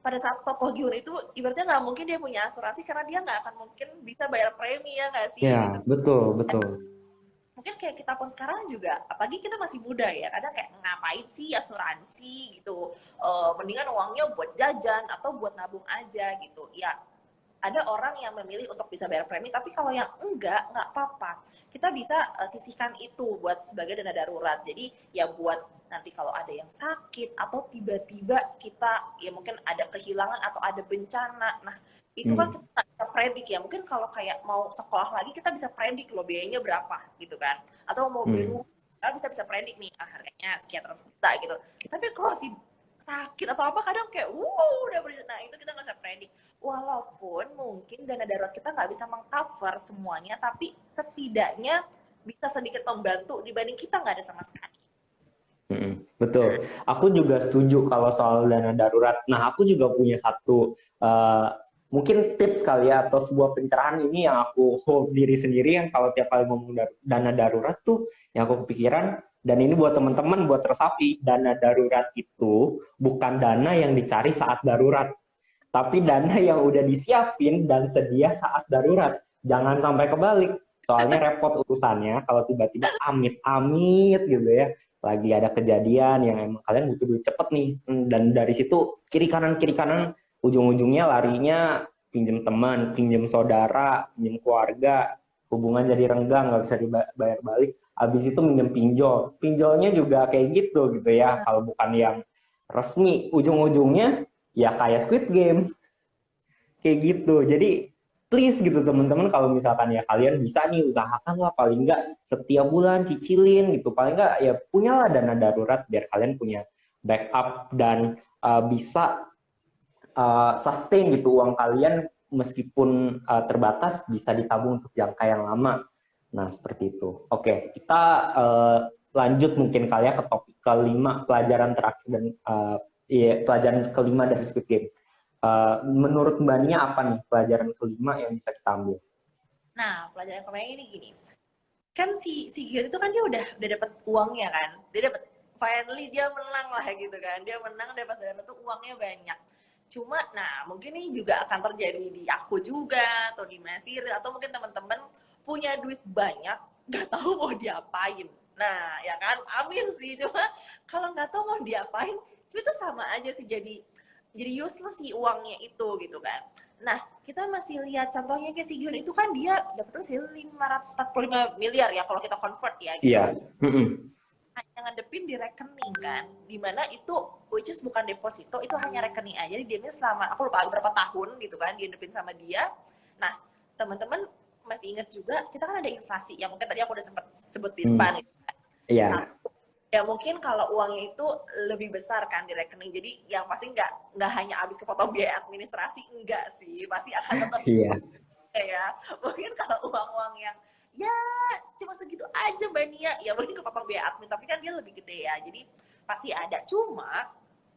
pada saat tokoh Gihun itu ibaratnya nggak mungkin dia punya asuransi, karena dia nggak akan mungkin bisa bayar premi ya nggak sih Ya, gitu. betul. Mungkin kayak kita pun sekarang juga, apalagi kita masih muda ya, kadang kayak ngapain sih asuransi gitu, mendingan uangnya buat jajan atau buat nabung aja gitu. Ya ada orang yang memilih untuk bisa bayar premi, tapi kalau yang enggak apa-apa. Kita bisa sisihkan itu buat sebagai dana darurat. Jadi ya buat nanti kalau ada yang sakit, atau tiba-tiba kita ya mungkin ada kehilangan atau ada bencana. Nah, itu kan kita nggak bisa predik ya. Mungkin kalau kayak mau sekolah lagi, kita bisa predik loh biayanya berapa gitu kan. Atau mau beli rumah, kita bisa predik nih, harganya sekian ratus juta gitu. Tapi kalau si sakit atau apa kadang kayak udah nah itu kita nggak bisa predik. Walaupun mungkin dana darurat kita nggak bisa mengcover semuanya, tapi setidaknya bisa sedikit membantu dibanding kita nggak ada sama sekali. Betul, aku juga setuju kalau soal dana darurat. Nah, aku juga punya satu mungkin tips kali ya, atau sebuah pencerahan ini yang aku hold diri sendiri, yang kalau tiap kali ngomong dana darurat tuh yang aku kepikiran. Dan ini buat teman-teman, buat resapi, dana darurat itu bukan dana yang dicari saat darurat, tapi dana yang udah disiapin dan sedia saat darurat. Jangan sampai kebalik. Soalnya repot urusannya kalau tiba-tiba amit-amit gitu ya, lagi ada kejadian yang emang kalian butuh duit cepet nih. Dan dari situ kiri kanan ujung-ujungnya larinya pinjem teman, pinjem saudara, pinjem keluarga, hubungan jadi renggang, nggak bisa dibayar balik. Habis itu minjem pinjol, pinjolnya juga kayak gitu ya. Kalau bukan yang resmi, ujung-ujungnya ya kayak Squid Game kayak gitu. Jadi please gitu teman-teman, kalau misalkan ya kalian bisa nih, usahakan lah paling nggak setiap bulan cicilin gitu, paling nggak ya punyalah dana darurat biar kalian punya backup dan bisa sustain gitu uang kalian, meskipun terbatas bisa ditabung untuk jangka yang lama. Nah seperti itu. Oke, kita lanjut mungkin kali ya ke topik kelima, pelajaran terakhir dan pelajaran kelima dari Squid Game. Menurut Mbak Nia apa nih pelajaran kelima yang bisa kita ambil? Nah, pelajaran kelima ini gini. Kan si Gion itu kan dia udah dapet uangnya kan. Dia dapet, finally dia menang lah gitu kan. Dia menang, dapat tuh uangnya banyak. Cuma, nah mungkin ini juga akan terjadi di aku juga, atau di Mesir, atau mungkin teman-teman punya duit banyak, nggak tahu mau diapain. Nah, ya kan, amin sih. Cuma kalau nggak tahu mau diapain, itu sama aja sih jadi useless sih uangnya itu gitu kan. Nah, kita masih lihat contohnya kayak si Gion itu kan dia dapat sih 545 miliar ya kalau kita convert ya gitu. Iya. Hanya ngadepin di rekening kan, dimana itu which is bukan deposito, itu hanya rekening aja, jadi dia selama aku lupa berapa tahun gitu kan diadepin sama dia. Nah, teman-teman masih ingat juga kita kan ada inflasi yang mungkin tadi aku udah sempat sebut di depan gitu kan. Iya. Ya mungkin kalau uangnya itu lebih besar kan di rekening, jadi yang pasti nggak hanya habis kepotong biaya administrasi, enggak sih, pasti akan tetap ya. Mungkin kalau uang-uang yang ya cuma segitu aja Mbak Nia, ya mungkin kepotong biaya admin, tapi kan dia lebih gede ya, jadi pasti ada. Cuma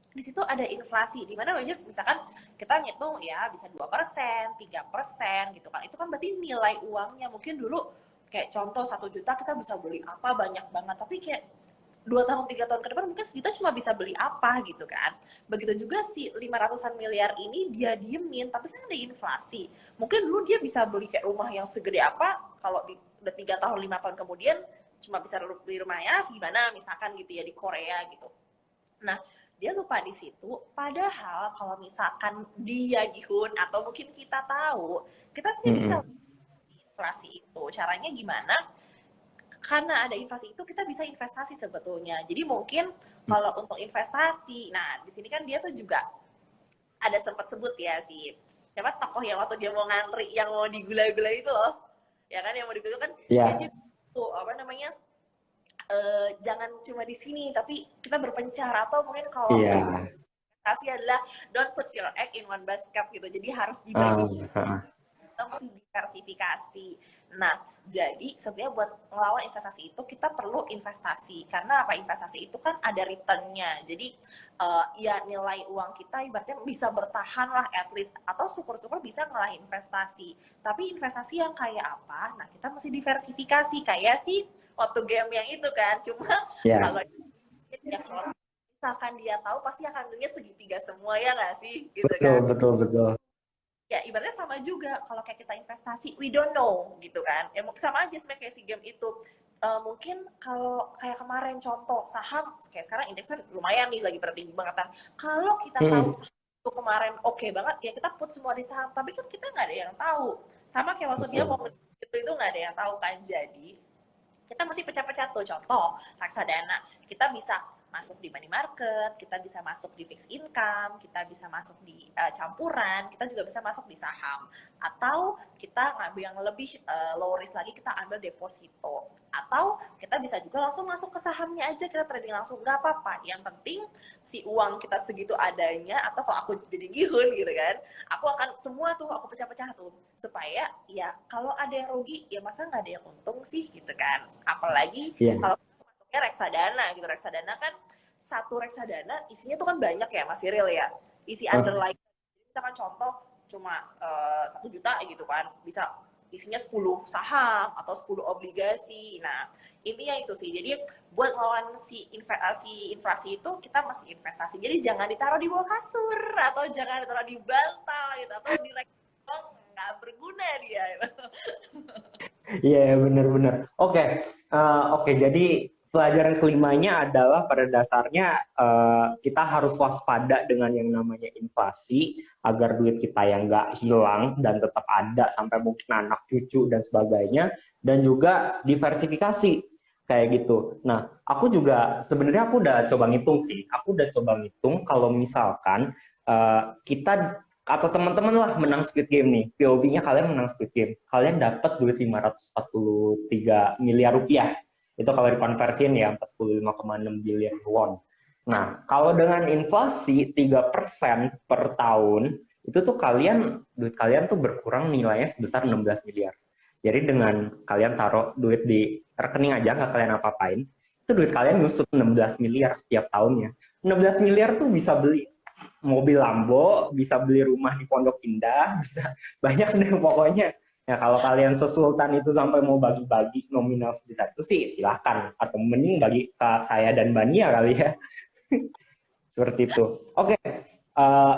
di situ ada inflasi, di mana misalkan kita ngitung ya bisa 2%, 3% gitu kan, itu kan berarti nilai uangnya mungkin dulu kayak contoh 1 juta kita bisa beli apa banyak banget, tapi kayak 2 tahun 3 tahun ke depan mungkin sejuta cuma bisa beli apa gitu kan. Begitu juga si 500-an miliar ini dia diemin, tapi kan ada inflasi. Mungkin dulu dia bisa beli kayak rumah yang segede apa, kalau di udah 3 tahun 5 tahun kemudian cuma bisa beli rumahnya segimana misalkan gitu ya di Korea gitu. Nah, dia lupa di situ, padahal kalau misalkan dia Gihun atau mungkin kita tahu, kita sebenarnya bisa inflasi itu. Caranya gimana? Karena ada inflasi itu kita bisa investasi sebetulnya. Jadi mungkin kalau untuk investasi, nah di sini kan dia tuh juga ada sempat sebut ya si siapa tokoh yang waktu dia mau ngantri yang mau digula-gula itu loh, ya kan yang mau digula kan dia tuh apa namanya jangan cuma di sini tapi kita berpencar, atau mungkin kalau investasi adalah don't put your egg in one basket gitu, jadi harus dibagi. Kita mesti diversifikasi. Nah, jadi sebenarnya buat melawan investasi itu kita perlu investasi. Karena apa? Investasi itu kan ada return-nya. Jadi ya nilai uang kita ibaratnya bisa bertahan lah at least. Atau syukur-syukur bisa ngelahin investasi. Tapi investasi yang kayak apa? Nah, kita mesti diversifikasi. Kayak sih waktu game yang itu kan. Cuma kalau ya, kalau misalkan dia tahu pasti akan belinya segitiga semua, ya nggak sih? Gitu kan? Betul. Ya ibaratnya sama juga kalau kayak kita investasi we don't know gitu kan ya, sama aja sebenarnya kayak si game itu. Mungkin kalau kayak kemarin contoh saham kayak sekarang indeksnya lumayan nih lagi bertinggi banget kan, kalau kita tahu saham itu kemarin oke banget ya kita put semua di saham, tapi kan kita nggak ada yang tahu, sama kayak waktu dia mau itu nggak ada yang tahu kan. Jadi kita mesti pecah-pecah tuh, contoh reksadana kita bisa masuk di money market, kita bisa masuk di fixed income, kita bisa masuk di campuran, kita juga bisa masuk di saham. Atau kita ngambil yang lebih low risk lagi, kita ambil deposito. Atau kita bisa juga langsung masuk ke sahamnya aja, kita trading langsung, nggak apa-apa. Yang penting si uang kita segitu adanya, atau kalau aku jadi Gihun gitu kan, aku akan semua tuh aku pecah-pecah tuh. Supaya ya kalau ada yang rugi, ya masa nggak ada yang untung sih gitu kan. Apalagi kalau reksadana gitu, reksadana kan satu reksadana isinya tuh kan banyak ya Mas Iril ya, isi underlying misalkan contoh cuma 1 juta gitu kan, bisa isinya 10 saham atau 10 obligasi. Nah intinya itu sih, jadi buat melawan si inflasi itu kita mesti investasi, jadi jangan ditaruh di bawah kasur atau jangan ditaruh di bantal gitu, atau di reksadana nggak berguna dia. Iya, benar-benar. Oke, oke. Jadi pelajaran kelimanya adalah pada dasarnya kita harus waspada dengan yang namanya inflasi agar duit kita yang nggak hilang dan tetap ada sampai mungkin anak cucu dan sebagainya, dan juga diversifikasi kayak gitu. Nah, aku juga sebenarnya aku udah coba ngitung sih. Aku udah coba ngitung kalau misalkan kita atau teman-teman lah menang Squid Game nih, POV-nya kalian menang Squid Game, kalian dapat duit 543 miliar rupiah. Itu kalau dikonversiin ya 45,6 biliar won. Nah, kalau dengan inflasi 3% per tahun, itu tuh duit kalian tuh berkurang nilainya sebesar 16 miliar. Jadi dengan kalian taruh duit di rekening aja, nggak kalian apa-apain, itu duit kalian nyusut 16 miliar setiap tahunnya. 16 miliar tuh bisa beli mobil Lambo, bisa beli rumah di Pondok Indah, bisa banyak deh pokoknya. Ya kalau kalian sesultan itu sampai mau bagi-bagi nominal sebesar itu sih silahkan. Atau mending bagi ke saya dan Bania kali ya. Seperti itu. Oke,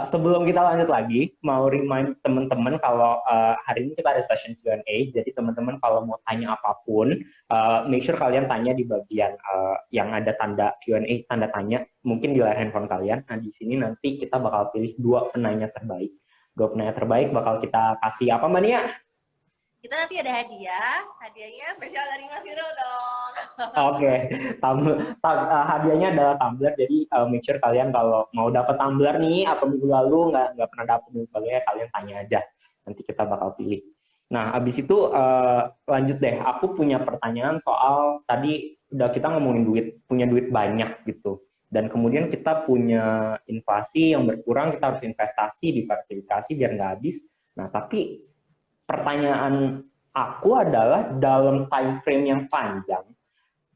sebelum kita lanjut lagi, mau remind teman-teman kalau hari ini kita ada session Q&A, jadi teman-teman kalau mau tanya apapun, make sure kalian tanya di bagian yang ada tanda Q&A, tanda tanya, mungkin di layar handphone kalian. Nah, di sini nanti kita bakal pilih dua penanya terbaik. Dua penanya terbaik bakal kita kasih apa, Mbak Nia? Kita nanti ada hadiah, hadiahnya spesial dari Mas Viro dong. Oke, hadiahnya adalah tumbler. Jadi make sure kalian kalau mau dapat tumbler nih atau minggu lalu nggak pernah dapet dan sebagainya, kalian tanya aja. Nanti kita bakal pilih. Nah, abis itu lanjut deh. Aku punya pertanyaan soal tadi udah kita ngomongin duit, punya duit banyak gitu. Dan kemudian kita punya inflasi yang berkurang, kita harus investasi, diversifikasi biar nggak habis. Nah, tapi pertanyaan aku adalah dalam time frame yang panjang,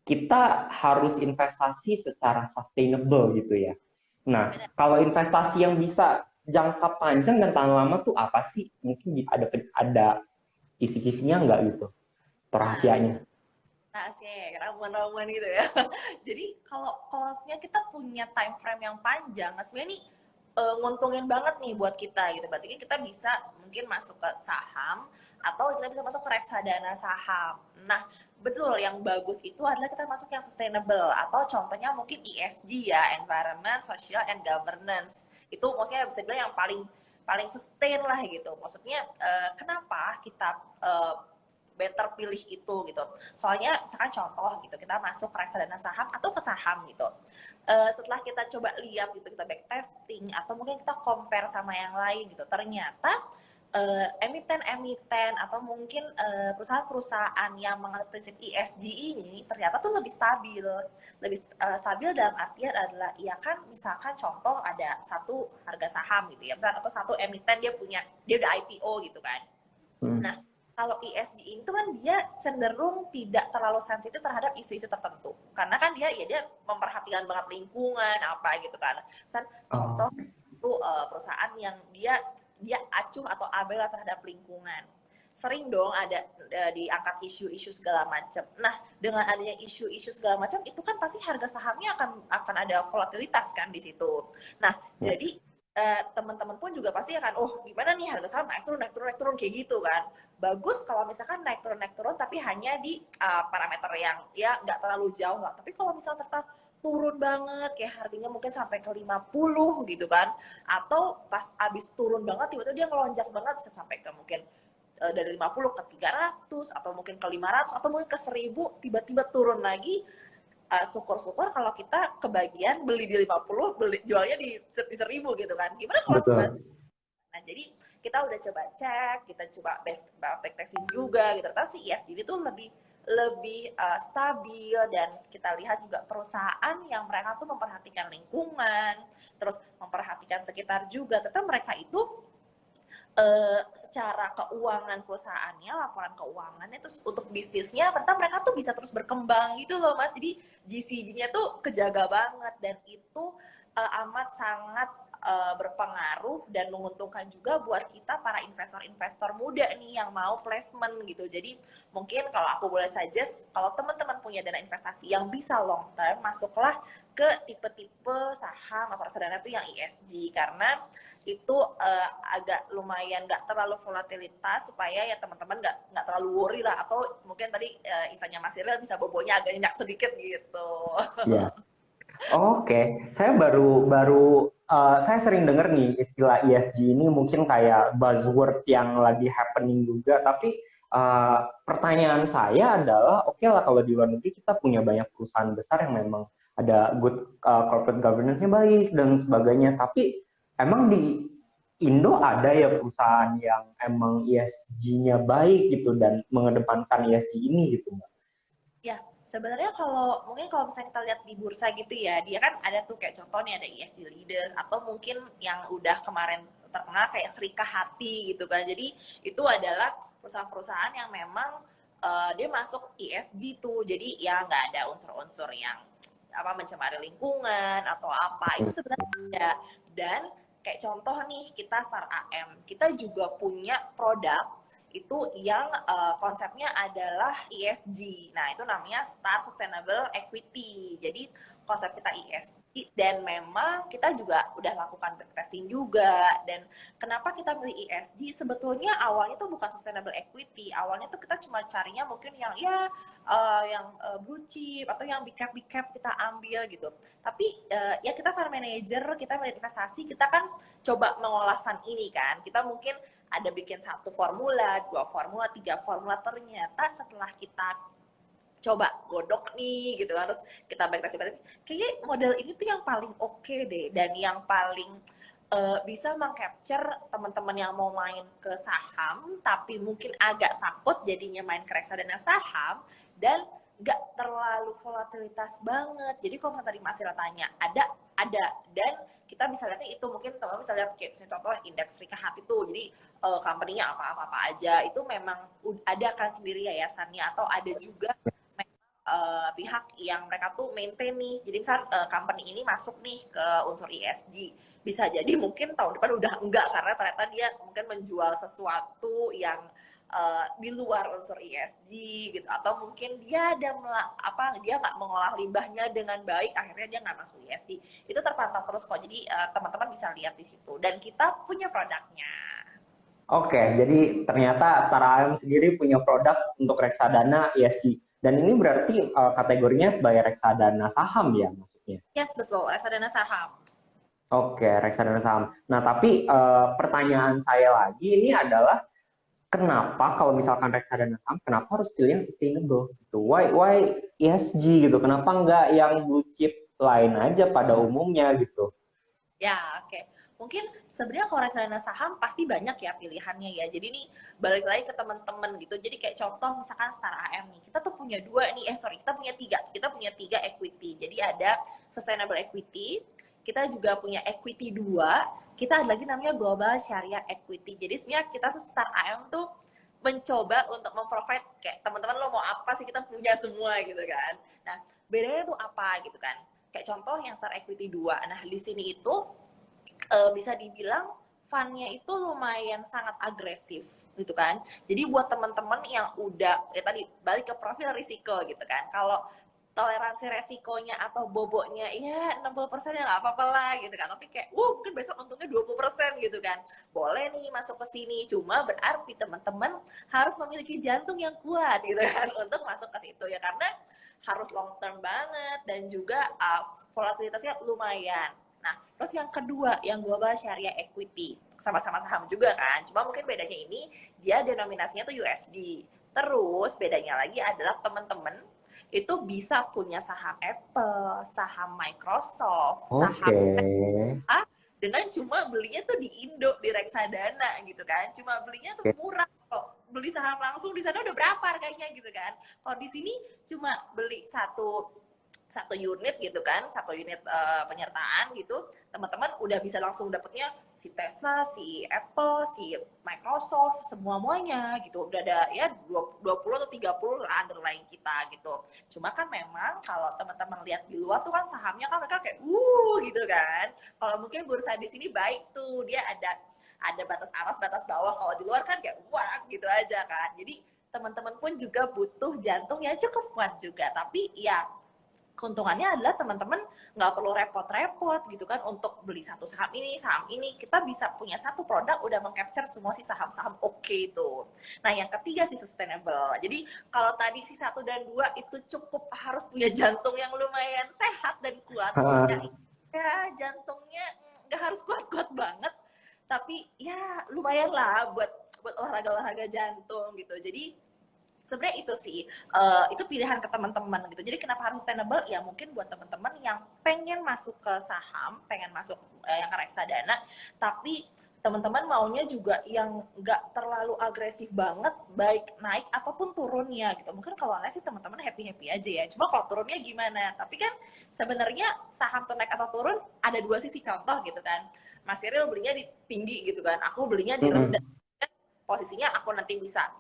kita harus investasi secara sustainable gitu ya. Nah, kalau investasi yang bisa jangka panjang dan tahan lama tuh apa sih? Mungkin ada kisi-kisinya nggak gitu? Rahasianya. Rahasia, ramuan-ramuan gitu ya. Jadi kalau kita punya time frame yang panjang, sebenarnya nih nguntungin banget nih buat kita gitu. Berarti kita bisa mungkin masuk ke saham atau kita bisa masuk ke reksadana saham. Nah, betul yang bagus itu adalah kita masuk yang sustainable atau contohnya mungkin ESG ya, environment, social and governance. Itu maksudnya bisa bilang yang paling paling sustain lah gitu. Maksudnya kenapa kita better pilih itu gitu. Soalnya misalkan contoh gitu, kita masuk ke reksadana saham atau ke saham gitu. Setelah kita coba lihat gitu, kita backtesting atau mungkin kita compare sama yang lain gitu, ternyata emiten-emiten atau mungkin perusahaan-perusahaan yang menganut prinsip ESG ini ternyata tuh lebih stabil dalam artian adalah ya kan misalkan contoh ada satu harga saham gitu ya, misalkan atau satu emiten dia udah IPO gitu kan. Nah, kalau ESG itu kan dia cenderung tidak terlalu sensitif terhadap isu-isu tertentu. Karena kan dia memperhatikan banget lingkungan apa gitu kan. Misal contoh itu perusahaan yang dia acuh atau abai terhadap lingkungan. Sering dong ada diangkat isu-isu segala macam. Nah, dengan adanya isu-isu segala macam itu kan pasti harga sahamnya akan ada volatilitas kan di situ. Nah, jadi teman-teman pun juga pasti akan, gimana nih harga saham naik turun kayak gitu kan. Bagus kalau misalkan naik turun tapi hanya di parameter yang ya nggak terlalu jauh lah. Tapi kalau misalnya ternyata turun banget kayak harganya mungkin sampai ke 50 gitu kan, atau pas abis turun banget tiba-tiba dia ngelonjak banget bisa sampai ke mungkin dari 50 ke 300 atau mungkin ke 500 atau mungkin ke 1000 tiba-tiba turun lagi. Syukur-syukur kalau kita kebagian beli di 50, jualnya di 1000 gitu kan. Gimana kalau sebaliknya? Nah, jadi kita udah coba cek, kita coba backtesting juga gitu. Ternyata si ESG itu lebih stabil, dan kita lihat juga perusahaan yang mereka tuh memperhatikan lingkungan, terus memperhatikan sekitar juga. Ternyata mereka itu secara keuangan perusahaannya, laporan keuangannya, terus untuk bisnisnya ternyata mereka tuh bisa terus berkembang gitu loh Mas. Jadi GCG-nya tuh kejaga banget, dan itu amat sangat berpengaruh dan menguntungkan juga buat kita para investor-investor muda nih yang mau placement gitu. Jadi mungkin kalau aku boleh suggest, kalau teman-teman punya dana investasi yang bisa long term, masuklah ke tipe-tipe saham atau reksadana itu yang ESG, karena itu agak lumayan nggak terlalu volatilitas, supaya ya teman-teman nggak terlalu worry lah, atau mungkin tadi istilahnya Mas Iril bisa bobonya agak nyenyak sedikit gitu. Ya. Oke, saya saya sering dengar nih istilah ESG ini, mungkin kayak buzzword yang lagi happening juga. Tapi pertanyaan saya adalah, oke lah kalau di luar negeri kita punya banyak perusahaan besar yang memang ada good corporate governance-nya baik dan sebagainya. Tapi emang di Indo ada ya perusahaan yang emang ESG-nya baik gitu dan mengedepankan ESG ini gitu, Mbak? Ya, sebenarnya mungkin kalau misalnya kita lihat di bursa gitu ya, dia kan ada tuh kayak contoh nih, ada ESG leader, atau mungkin yang udah kemarin terkenal kayak Serika Hati gitu kan. Jadi itu adalah perusahaan-perusahaan yang memang dia masuk ESG tuh. Jadi ya nggak ada unsur-unsur yang mencemari lingkungan atau apa. Itu sebenarnya ada. Dan kayak contoh nih, kita Star AM, kita juga punya produk itu yang konsepnya adalah ESG. Nah, itu namanya Star Sustainable Equity. Jadi konsep kita ESG, dan memang kita juga udah lakukan backtesting juga. Dan kenapa kita pilih ESG? Sebetulnya awalnya tuh bukan Sustainable Equity. Awalnya tuh kita cuma carinya mungkin yang blue chip atau yang big cap kita ambil gitu. Tapi ya kita fund manager, kita manajer investasi, kita kan coba mengolah fund ini kan. Kita mungkin ada bikin 1 formula, 2 formula, 3 formula, ternyata setelah kita coba godok nih gitu kan, terus kita backtesting, kayaknya model ini tuh yang paling oke deh, dan yang paling bisa meng-capture teman-teman yang mau main ke saham tapi mungkin agak takut jadinya main ke reksadana saham, dan nggak terlalu volatilitas banget. Jadi kalau tadi Mas Ira tanya, ada, dan kita bisa lihatnya itu, mungkin teman-teman bisa lihat kayak contoh indeks Serika Hati itu, jadi company-nya apa aja, itu memang ada kan sendiri yayasannya, atau ada juga pihak yang mereka tuh maintain nih. Jadi misal company ini masuk nih ke unsur ESG, bisa jadi mungkin tahun depan udah enggak, karena ternyata dia mungkin menjual sesuatu yang di luar unsur ESG gitu, atau mungkin dia dia nggak mengolah limbahnya dengan baik, akhirnya dia nggak masuk ESG. Itu terpantau terus kok, jadi teman-teman bisa lihat di situ, dan kita punya produknya. Oke, jadi ternyata Star AM sendiri punya produk untuk reksadana ESG. Dan ini berarti kategorinya sebagai reksadana saham ya maksudnya? Yes, betul, reksadana saham. Oke, reksadana saham. Nah, tapi pertanyaan saya lagi ini adalah, kenapa kalau misalkan reksadana saham, kenapa harus pilih yang sustainable gitu? Why ESG gitu? Kenapa nggak yang blue chip lain aja pada umumnya gitu? Ya, oke. Mungkin sebenarnya kalau reksadana saham pasti banyak ya pilihannya ya. Jadi nih balik lagi ke teman-teman gitu. Jadi kayak contoh misalkan Star AM nih, kita tuh punya kita punya tiga equity. Jadi ada sustainable equity, kita juga punya equity 2, kita ada lagi namanya global syariah equity. Jadi sebenarnya kita tuh Star AM tuh mencoba untuk memprovide kayak teman-teman lo mau apa sih, kita punya semua gitu kan. Nah, bedanya tuh apa gitu kan. Kayak contoh yang Star Equity 2. Nah, di sini itu bisa dibilang fund-nya itu lumayan sangat agresif gitu kan. Jadi buat teman-teman yang udah tadi balik ke profil risiko gitu kan. Kalau toleransi resikonya atau bobotnya ya 60% ya nggak apa-apa lah gitu kan. Tapi kayak mungkin besok untungnya 20% gitu kan. Boleh nih masuk ke sini. Cuma berarti teman-teman harus memiliki jantung yang kuat gitu kan untuk masuk ke situ ya, karena harus long term banget, dan juga volatilitasnya lumayan. Nah, terus yang kedua, yang global syariah equity, sama-sama saham juga kan, cuma mungkin bedanya ini dia denominasinya tuh USD. Terus bedanya lagi adalah teman-teman itu bisa punya saham Apple, saham Microsoft, saham A, dengan cuma belinya tuh di Indo, di reksadana gitu kan, cuma belinya tuh murah. Kok beli saham langsung di sana udah berapa harganya gitu kan. Kalau di sini cuma beli satu satu unit gitu kan, satu unit penyertaan gitu, teman-teman udah bisa langsung dapetnya si Tesla, si Apple, si Microsoft, semuanya gitu. Udah ada ya 20 atau 30 lah underlying kita gitu. Cuma kan memang kalau teman-teman lihat di luar tuh kan sahamnya kan mereka kayak gitu kan. Kalau mungkin bursa di sini baik tuh, dia ada batas atas, batas bawah. Kalau di luar kan kayak wah gitu aja kan. Jadi teman-teman pun juga butuh jantung yang cukup kuat juga. Tapi ya keuntungannya adalah teman-teman nggak perlu repot-repot gitu kan untuk beli satu saham ini, kita bisa punya satu produk udah meng-capture semua si saham-saham oke itu. Nah yang ketiga si sustainable. Jadi kalau tadi si 1 dan 2 itu cukup harus punya jantung yang lumayan sehat dan kuat. Ya jantungnya nggak harus kuat-kuat banget, tapi ya lumayan lah buat olahraga jantung gitu. Jadi sebenarnya itu sih, itu pilihan ke teman-teman gitu. Jadi kenapa harus sustainable? Ya mungkin buat teman-teman yang pengen masuk ke saham, pengen masuk yang ke reksadana, tapi teman-teman maunya juga yang nggak terlalu agresif banget, baik naik ataupun turunnya gitu. Mungkin kalau naik sih teman-teman happy-happy aja ya. Cuma kalau turunnya gimana? Tapi kan sebenarnya saham tuh naik atau turun ada dua sisi contoh gitu kan. Mas Cyril belinya di tinggi gitu kan, aku belinya di rendah. Posisinya aku nanti bisa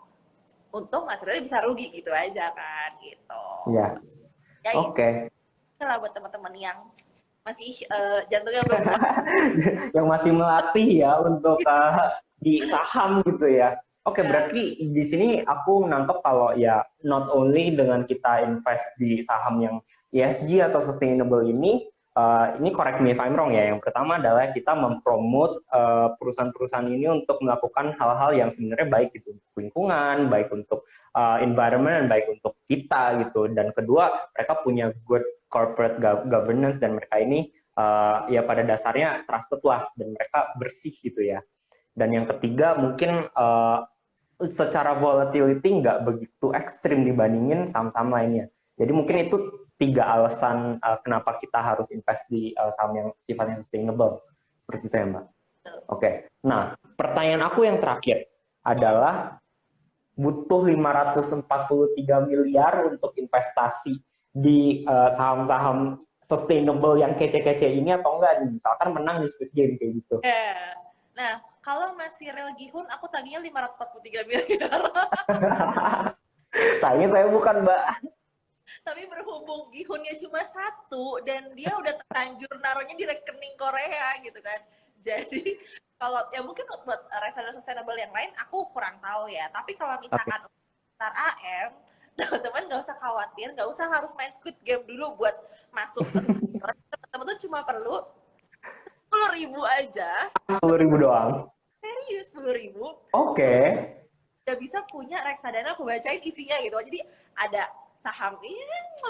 untung, Mas Rili bisa rugi gitu aja kan gitu. Iya. Ya, Oke. Itulah buat teman-teman yang masih jantungnya belum kuat. Yang masih melatih ya untuk di saham gitu ya. Oke, berarti di sini aku nangkep kalau ya not only dengan kita invest di saham yang ESG atau sustainable ini correct me if I'm wrong ya. Yang pertama adalah kita mempromot perusahaan-perusahaan ini untuk melakukan hal-hal yang sebenarnya baik gitu untuk lingkungan, baik untuk environment, dan baik untuk kita gitu. Dan kedua, mereka punya good corporate governance dan mereka ini ya pada dasarnya trusted lah dan mereka bersih gitu ya. Dan yang ketiga mungkin secara volatility nggak begitu ekstrim dibandingin saham-saham lainnya. Jadi mungkin itu 3 alasan kenapa kita harus invest di saham yang sifatnya sustainable. Seperti itu ya Mbak. Oke. Nah, pertanyaan aku yang terakhir adalah butuh 543 miliar untuk investasi di saham-saham sustainable yang kece-kece ini atau enggak? Misalkan menang di Squid Game kayak gitu. Nah, kalau Mas Cyril Gihun, aku tadinya 543 miliar. Sayangnya saya bukan, Mbak. Tapi berhubung Gihunnya cuma 1 dan dia udah terlanjur naruhnya di rekening Korea gitu kan. Jadi kalau ya mungkin buat reksadana sustainable yang lain aku kurang tahu ya. Tapi kalau misalkan Star AM, teman-teman nggak usah khawatir, nggak usah harus main Squid Game dulu buat masuk ke teman-teman tuh cuma perlu 10.000 aja. 10.000 doang. Serius 10.000. Oke. Udah bisa punya reksadana, aku bacain isinya gitu. Jadi ada saham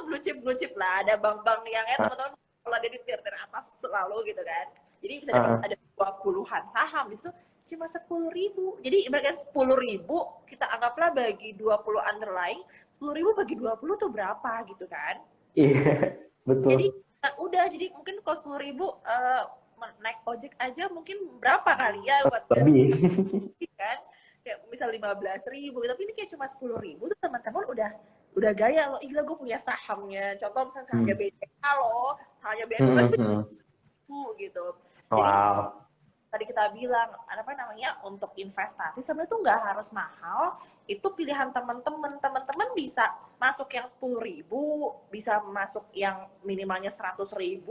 blue chip lah, ada bank-bank yang teman-teman kalau ada di tier atas selalu gitu kan. Jadi bisa dapat ada 20-an saham di situ cuma 10.000. Jadi ibaratnya 10.000 kita anggaplah bagi 20 underlying, 10.000 bagi 20 tuh berapa gitu kan? Iya, betul. Jadi udah, jadi mungkin kalau 10.000 naik ojek aja mungkin berapa kali ya buat lebih kan? Kayak misal 15.000, tapi ini kayak cuma 10.000 tuh teman-teman udah gaya loh, gila gue punya sahamnya. Contoh misalnya sahamnya BCA loh, sahamnya BCA gitu. Wow. Jadi tadi kita bilang apa namanya, untuk investasi sebenarnya tuh nggak harus mahal, itu pilihan teman-teman. Teman-teman bisa masuk yang 10.000, bisa masuk yang minimalnya 100.000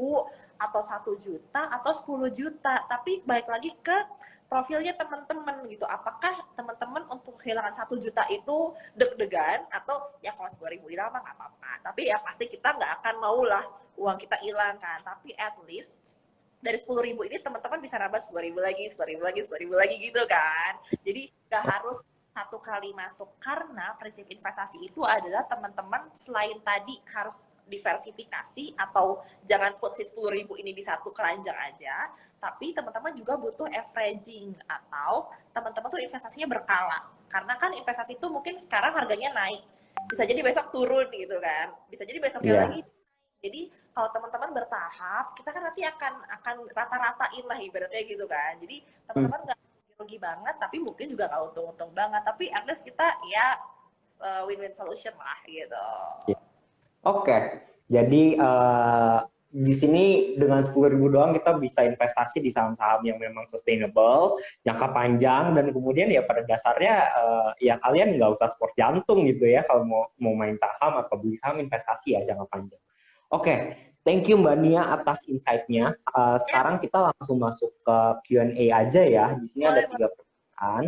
atau 1 juta atau 10 juta. Tapi balik lagi ke profilnya teman-teman gitu. Apakah teman-teman untuk kehilangan 1 juta itu deg-degan, atau ya kalau 10.000 hilang mah nggak apa-apa. Tapi ya pasti kita nggak akan maulah uang kita hilang kan. Tapi at least dari 10.000 ini teman-teman bisa nambah 10.000 lagi, 10.000 lagi, 10.000 lagi gitu kan. Jadi nggak harus satu kali masuk, karena prinsip investasi itu adalah teman-teman selain tadi harus diversifikasi atau jangan put si 10.000 ini di satu keranjang aja, tapi teman-teman juga butuh averaging atau teman-teman tuh investasinya berkala. Karena kan investasi itu mungkin sekarang harganya naik, bisa jadi besok turun gitu kan, bisa jadi besoknya lagi. Jadi kalau teman-teman bertahap, kita kan nanti akan rata-ratain lah ibaratnya gitu kan. Jadi teman-teman nggak rugi banget, tapi mungkin juga nggak untung-untung banget. Tapi at least kita ya win-win solution lah gitu. Oke. Jadi di sini dengan 10.000 doang kita bisa investasi di saham-saham yang memang sustainable, jangka panjang, dan kemudian ya pada dasarnya ya kalian nggak usah sport jantung gitu ya kalau mau main saham atau beli saham, investasi ya jangka panjang. Oke, thank you Mbak Nia atas insight-nya. Ya, Sekarang kita langsung masuk ke Q&A aja ya. Di sini ada boleh, 3 pertanyaan.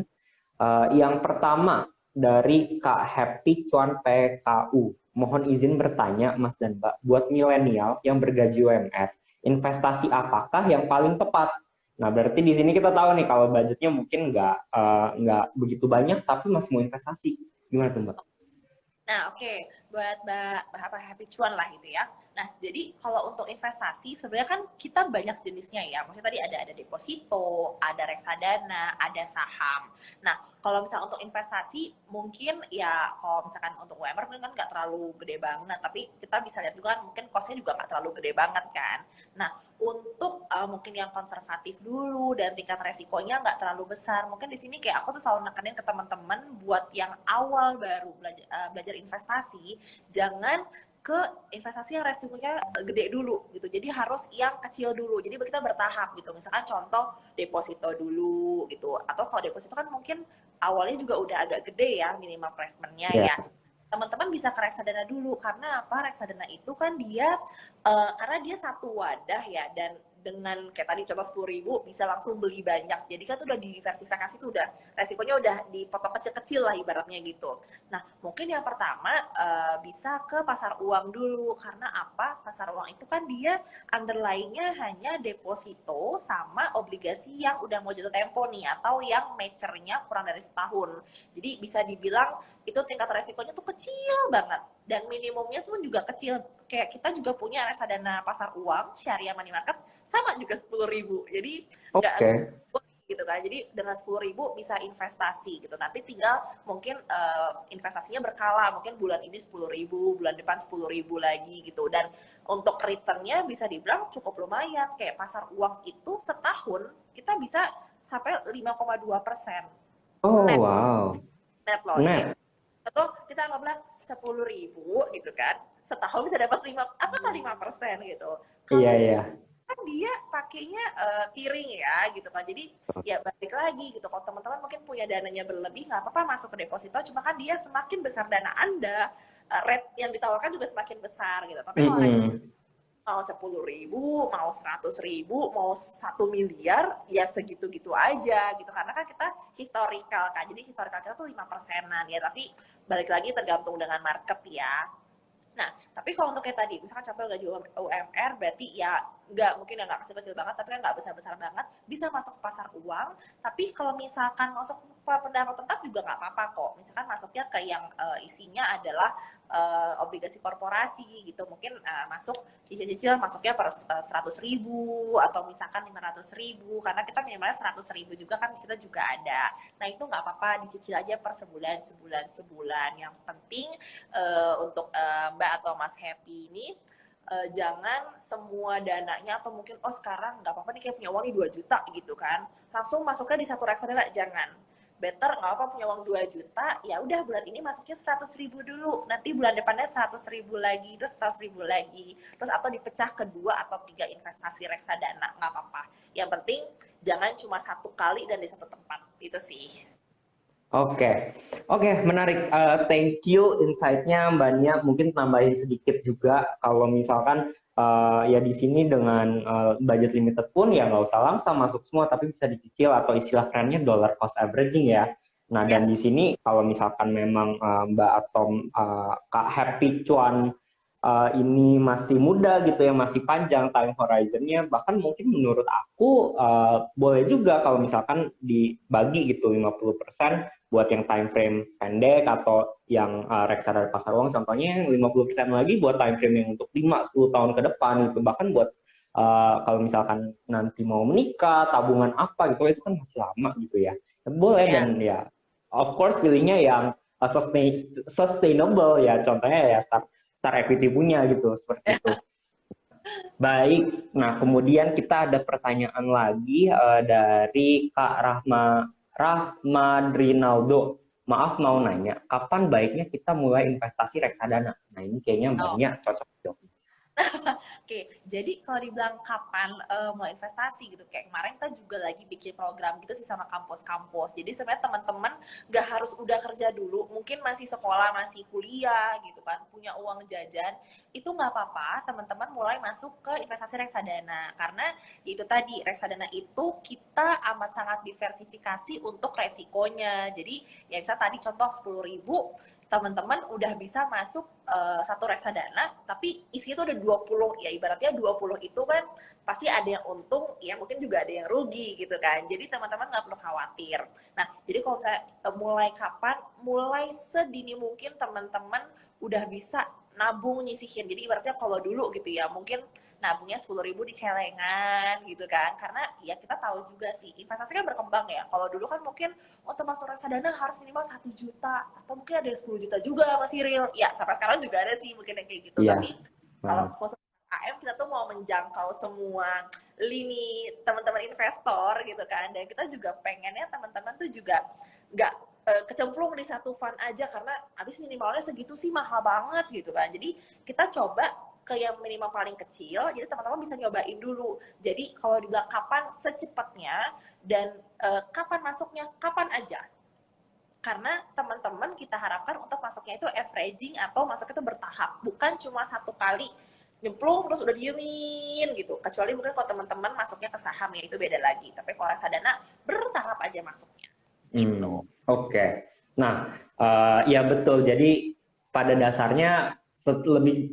Yang pertama dari Kak Happy Cuan PKU. Mohon izin bertanya, Mas dan Mbak, buat milenial yang bergaji UMR, investasi apakah yang paling tepat? Nah, berarti di sini kita tahu nih kalau budgetnya mungkin nggak begitu banyak, tapi masih mau investasi. Gimana tuh, Mbak? Nah, oke, buat Mbak apa Happy Cuan lah gitu ya. Nah, jadi kalau untuk investasi sebenarnya kan kita banyak jenisnya ya. Maksudnya tadi ada deposito, ada reksadana, ada saham. Nah, kalau misalnya untuk investasi mungkin ya kalau misalkan untuk UMR mungkin kan nggak terlalu gede banget, tapi kita bisa lihat juga kan mungkin cost-nya juga nggak terlalu gede banget kan. Nah, untuk mungkin yang konservatif dulu dan tingkat resikonya nggak terlalu besar. Mungkin di sini kayak aku tuh selalu nekenin ke teman-teman buat yang awal baru belajar investasi, jangan ke investasi yang resikonya gede dulu gitu. Jadi harus yang kecil dulu. Jadi kita bertahap gitu. Misalkan contoh deposito dulu gitu. Atau kalau deposito kan mungkin awalnya juga udah agak gede ya minimal placementnya Ya. ya. Teman-teman bisa ke reksadana dulu karena apa? Reksadana itu kan dia karena dia satu wadah ya dan dengan kayak tadi contoh 10.000 bisa langsung beli banyak. Jadi kan tuh udah diversifikasi tuh udah resikonya udah dipotong kecil-kecil lah ibaratnya gitu. Nah, mungkin yang pertama bisa ke pasar uang dulu karena apa? Pasar uang itu kan dia underlying-nya hanya deposito sama obligasi yang udah mau jatuh tempo nih atau yang mature-nya kurang dari setahun. Jadi bisa dibilang itu tingkat resikonya tuh kecil banget dan minimumnya pun juga kecil. Kayak kita juga punya reksadana pasar uang syariah money market sama juga 10.000. Jadi nggak Oke. gitu kan. Jadi dengan 10.000 bisa investasi gitu. Nanti tinggal mungkin investasinya berkala. Mungkin bulan ini 10.000, bulan depan 10.000 lagi gitu. Dan untuk returnnya bisa dibilang cukup lumayan. Kayak pasar uang itu setahun kita bisa sampai 5,2% Oh, net wow. net loh. Jadi Net. atau kita anggaplah 10.000 gitu kan, setahun bisa dapat 5% gitu. Iya, Kalau iya. kan dia pakainya tiring ya gitu kan, jadi ya balik lagi gitu. Kalau teman-teman mungkin punya dananya berlebih nggak apa-apa masuk ke deposito, cuma kan dia semakin besar dana Anda, rate yang ditawarkan juga semakin besar gitu. Tapi kalau mau 10.000, mau 100.000, mau 1 miliar, ya segitu-gitu aja gitu. Karena kan kita historical kan, jadi historical kita tuh 5%-an ya. Tapi balik lagi tergantung dengan market ya. Nah, tapi kalau untuk kayak tadi, misalkan contoh gaji UMR, berarti ya nggak mungkin ya nggak kecil-kecil banget, tapi kan nggak besar-besar banget, bisa masuk ke pasar uang. Tapi kalau misalkan masuk ke pendapat tetap juga nggak apa-apa kok. Misalkan masuknya ke yang isinya adalah obligasi korporasi gitu, mungkin masuk cicil-cicil masuknya per 100.000 atau misalkan 500.000, karena kita minimalnya 100.000 juga kan kita juga ada. Nah itu nggak apa-apa, dicicil aja per sebulan. Yang penting untuk Mbak atau Mas Happy ini jangan semua dananya atau mungkin sekarang nggak apa-apa nih kayak punya uang nih 2 juta gitu kan, langsung masuknya di satu reksadana. Jangan, better nggak apa punya uang 2 juta, ya udah bulan ini masuknya 100.000 dulu, nanti bulan depannya 100.000 lagi, terus 100.000 lagi, terus atau dipecah ke 2 atau 3 investasi reksadana, nggak apa-apa. Yang penting jangan cuma satu kali dan di satu tempat, itu sih. Oke, menarik. Thank you insight-nya Mbak Nia. Mungkin tambahin sedikit juga kalau misalkan ya di sini dengan budget limited pun ya nggak usah langsung masuk semua, tapi bisa dicicil atau istilah kerennya dollar cost averaging ya. Nah dan di Yes. sini kalau misalkan memang Mbak atau Kak Happy Cuan ini masih muda gitu ya, masih panjang time horizon-nya, bahkan mungkin menurut aku boleh juga kalau misalkan dibagi gitu 50% buat yang time frame pendek atau yang reksadana pasar uang contohnya, yang 50% lagi buat time frame yang untuk 5-10 tahun ke depan gitu, bahkan buat kalau misalkan nanti mau menikah, tabungan apa gitu, itu kan masih lama gitu ya. Boleh Ya. dan ya of course pilihnya yang sustainable ya, contohnya ya start equity punya gitu, seperti itu. Baik, nah kemudian kita ada pertanyaan lagi dari Kak Rahmadrinaldo. Maaf mau nanya, kapan baiknya kita mulai investasi reksadana? Nah ini kayaknya Oh, banyak cocok dong. Oke, jadi kalau dibilang kapan mau investasi gitu, kayak kemarin kita juga lagi bikin program gitu sih sama kampus-kampus. Jadi sebenarnya teman-teman nggak harus udah kerja dulu, mungkin masih sekolah, masih kuliah gitu kan, punya uang jajan, itu nggak apa-apa, teman-teman mulai masuk ke investasi reksadana. Karena itu tadi, reksadana itu kita amat sangat diversifikasi untuk resikonya. Jadi ya bisa tadi contoh 10.000, teman-teman udah bisa masuk satu reksadana, tapi isinya tuh ada 20, ya ibaratnya 20 itu kan pasti ada yang untung, ya mungkin juga ada yang rugi gitu kan. Jadi teman-teman nggak perlu khawatir. Nah, jadi kalau misalnya mulai kapan? Mulai sedini mungkin teman-teman udah bisa nabung nyisihin. Jadi ibaratnya kalau dulu gitu ya, mungkin nabungnya 10.000 di celengan gitu kan. Karena ya kita tahu juga sih, investasi kan berkembang ya. Kalau dulu kan mungkin untuk masuk reksadana harus minimal 1 juta atau mungkin ada 10 juta juga masih real. Ya sampai sekarang juga ada sih mungkin yang kayak gitu. Iya. Tapi kalau khusus AM kita tuh mau menjangkau semua lini teman-teman investor gitu kan. Dan kita juga pengennya teman-teman tuh juga nggak kecemplung di satu fund aja, karena habis minimalnya segitu sih mahal banget gitu kan. Jadi kita coba ke yang minimal paling kecil, jadi teman-teman bisa nyobain dulu. Jadi kalau dibilang kapan, secepatnya, dan kapan masuknya, kapan aja. Karena teman-teman kita harapkan untuk masuknya itu averaging atau masuknya itu bertahap, bukan cuma satu kali nyemplung terus udah diemin gitu. Kecuali mungkin kalau teman-teman masuknya ke saham, ya itu beda lagi. Tapi kalau reksadana bertahap aja masuknya. Gitu. Oke. Nah, ya betul. Jadi pada dasarnya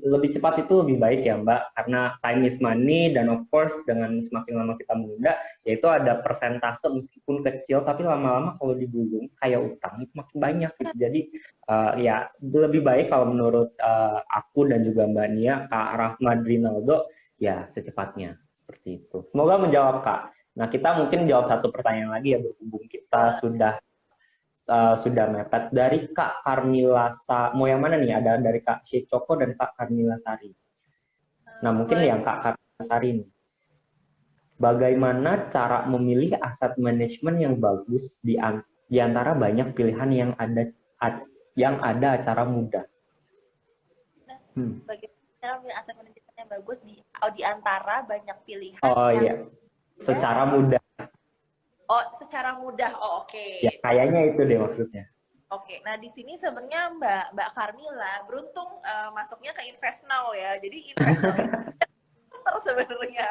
lebih cepat itu lebih baik ya Mbak, karena time is money, dan of course dengan semakin lama kita muda, yaitu ada persentase meskipun kecil, tapi lama-lama kalau digulung kayak utang itu makin banyak gitu. Jadi ya lebih baik kalau menurut aku dan juga Mbak Nia, Kak Rahmat Rinaldo, ya secepatnya seperti itu. Semoga menjawab Kak. Nah, kita mungkin jawab satu pertanyaan lagi ya, berhubung kita sudah mepet. Dari Kak Karmila, mau yang mana nih? Ada dari Kak Syecoko dan Kak Karmila Sari. Nah, mungkin yang Kak Karmila Sari nih. Bagaimana cara memilih aset manajemen yang bagus di antara banyak pilihan yang ada acara mudah? Bagaimana cara memilih aset manajemen yang bagus di antara banyak pilihan iya. Secara mudah. Oh, secara mudah. Oh, oke. Ya, kayaknya itu deh maksudnya. Oke, nah di sini sebenarnya Mbak Karmila beruntung masuknya ke InvestNow ya. Jadi InvestNow itu sebenarnya.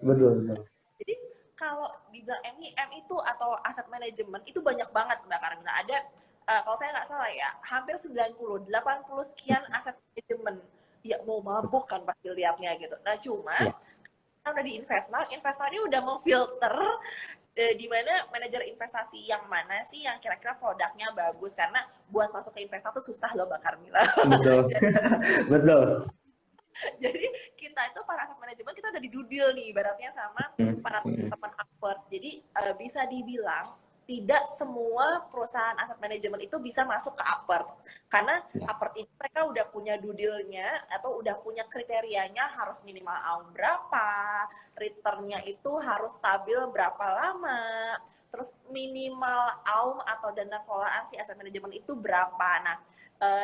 Betul. Jadi kalau dibilang MIM itu atau aset manajemen itu banyak banget Mbak Karmila. Ada kalau saya nggak salah ya, hampir 90, 80 sekian aset manajemen. Ya mau mabuk kan pasti lihatnya gitu. Nah cuma udah di InvestNow ini udah memfilter di mana manajer investasi yang mana sih yang kira-kira produknya bagus, karena buat masuk ke investasi tuh susah loh Mbak Karmila. Betul. Jadi kita itu para aset manajemen kita udah didudil nih ibaratnya sama para teman-teman Upward. Jadi bisa dibilang tidak semua perusahaan aset manajemen itu bisa masuk ke Upward. Karena Upward ini mereka udah punya dudilnya atau udah punya kriterianya, harus minimal AUM berapa, returnnya itu harus stabil berapa lama, terus minimal AUM atau dana kelolaan si aset manajemen itu berapa. Nah,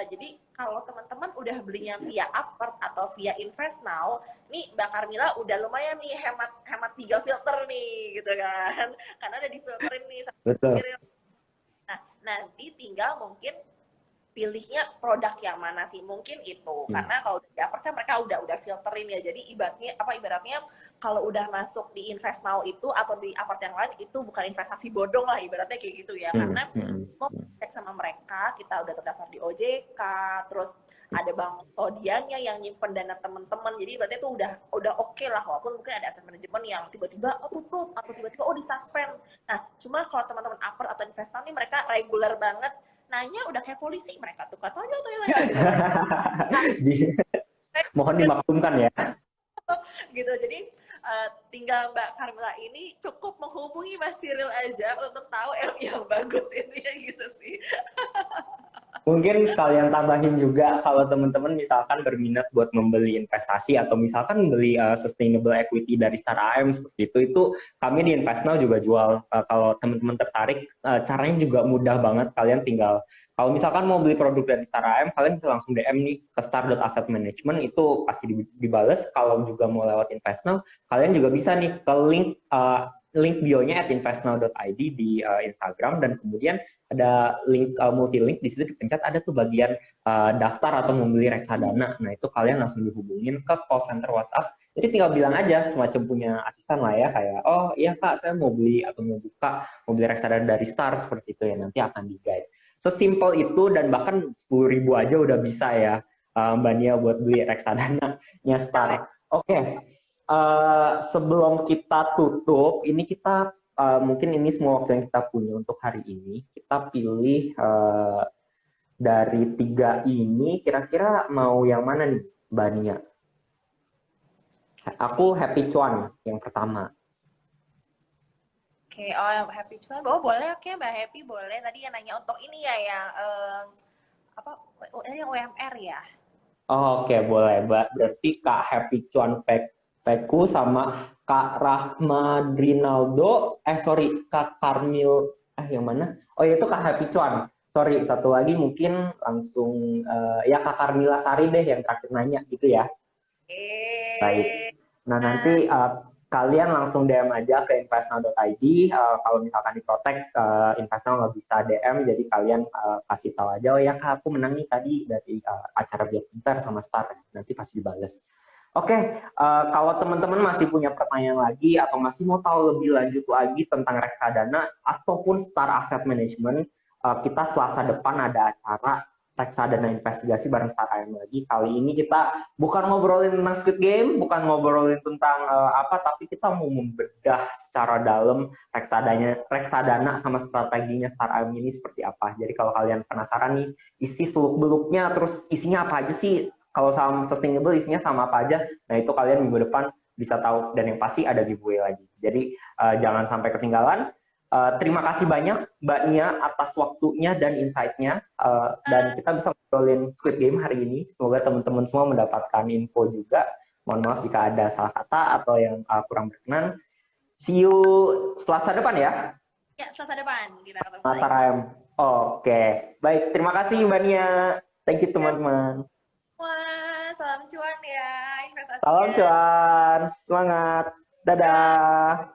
jadi kalau teman-teman udah belinya via Upward atau via InvestNow, nih Mbak Karmila udah lumayan nih hemat 3 filter nih gitu kan, karena udah difilterin nih. Betul. Nah, nanti tinggal mungkin pilihnya produk yang mana sih, mungkin itu karena kalau di Upward kan mereka udah filterin ya. Jadi ibaratnya kalau udah masuk di InvestNow itu atau di Upward yang lain itu bukan investasi bodong lah ibaratnya kayak gitu ya. Karena mau cek sama mereka, kita udah terdaftar di OJK, terus ada bank kustodiannya yang nyimpen dana teman-teman. Jadi berarti itu udah oke lah, walaupun mungkin ada aset manajemen yang tiba-tiba tutup atau tiba-tiba disuspend. Nah, cuma kalau teman-teman Upward atau InvestNow ini mereka reguler banget nanya, udah kayak polisi mereka tuh katanya gitu. Mohon dimaklumkan ya. Gitu. Jadi tinggal Mbak Karmila ini cukup menghubungi Mas Cyril aja untuk tahu yang bagus ini gitu sih. Mungkin sekalian tambahin juga, kalau teman-teman misalkan berminat buat membeli investasi atau misalkan membeli sustainable equity dari Star AM seperti itu kami di InvestNow juga jual. Kalau teman-teman tertarik, caranya juga mudah banget. Kalian tinggal Kalau misalkan mau beli produk dari Star AM, kalian bisa langsung DM nih ke star.asset management, itu pasti dibales. Kalau juga mau lewat InvestNow, kalian juga bisa nih ke link bio-nya @investnow.id di Instagram, dan kemudian ada link multi-link, di situ dipencet ada tuh bagian daftar atau membeli reksadana. Nah, itu kalian langsung dihubungin ke call center WhatsApp. Jadi tinggal bilang aja, semacam punya asisten lah ya, kayak, oh iya Kak, saya mau beli atau mau beli reksadana dari Star, seperti itu ya, nanti akan di-guide. Sesimpel itu, dan bahkan 10.000 aja udah bisa ya Mbak Nia buat beli reksadana-nya Star. Oke. Sebelum kita tutup, ini kita mungkin ini semua waktu yang kita punya untuk hari ini. Kita pilih dari 3 ini, kira-kira mau yang mana nih Mbak Nia? Aku Happy Cuan yang pertama. Oke, oh yang Happy Cuan, oh boleh, oke Mbak Happy boleh. Tadi yang nanya untuk ini ya, yang apa? Yang UMR ya? Oh, oke, boleh Mbak. Berarti Kak Happy Cuan Peku sama Kak Rahma Rinaldo, Kak Karmil, yang mana? Oh, itu Kak Happy Cuan. Sorry, satu lagi mungkin langsung, ya Kak Karmila Sari deh yang terakhir nanya gitu ya. Baik. Nah, nanti kalian langsung DM aja ke investnow.id. Kalau misalkan diprotek, Investnow nggak bisa DM, jadi kalian kasih tahu aja, oh ya Kak, aku menang nih tadi dari acara Biar Pintar sama Star. Nanti pasti dibales. Oke, kalau teman-teman masih punya pertanyaan lagi atau masih mau tahu lebih lanjut lagi tentang reksadana ataupun Star Asset Management, kita Selasa depan ada acara reksadana investigasi bareng Star AM lagi. Kali ini kita bukan ngobrolin tentang Squid Game, bukan ngobrolin tentang apa, tapi kita mau membedah secara dalam reksadana sama strateginya Star AM ini seperti apa. Jadi kalau kalian penasaran nih isi seluk-beluknya, terus isinya apa aja sih, kalau saham sustainable isinya sama apa aja, nah itu kalian minggu depan bisa tahu, dan yang pasti ada giveaway lagi. Jadi jangan sampai ketinggalan. Terima kasih banyak Mbak Nia atas waktunya dan insight-nya, dan kita bisa ngobrolin Squid Game hari ini. Semoga teman-teman semua mendapatkan info juga. Mohon maaf jika ada salah kata atau yang kurang berkenan. See you Selasa depan ya. Ya, Selasa depan kita ketemu Mas lagi. Oke, baik. Terima kasih Mbak Nia. Thank you teman-teman. Wah, salam cuan ya investasinya. Salam cuan. Semangat. Dadah.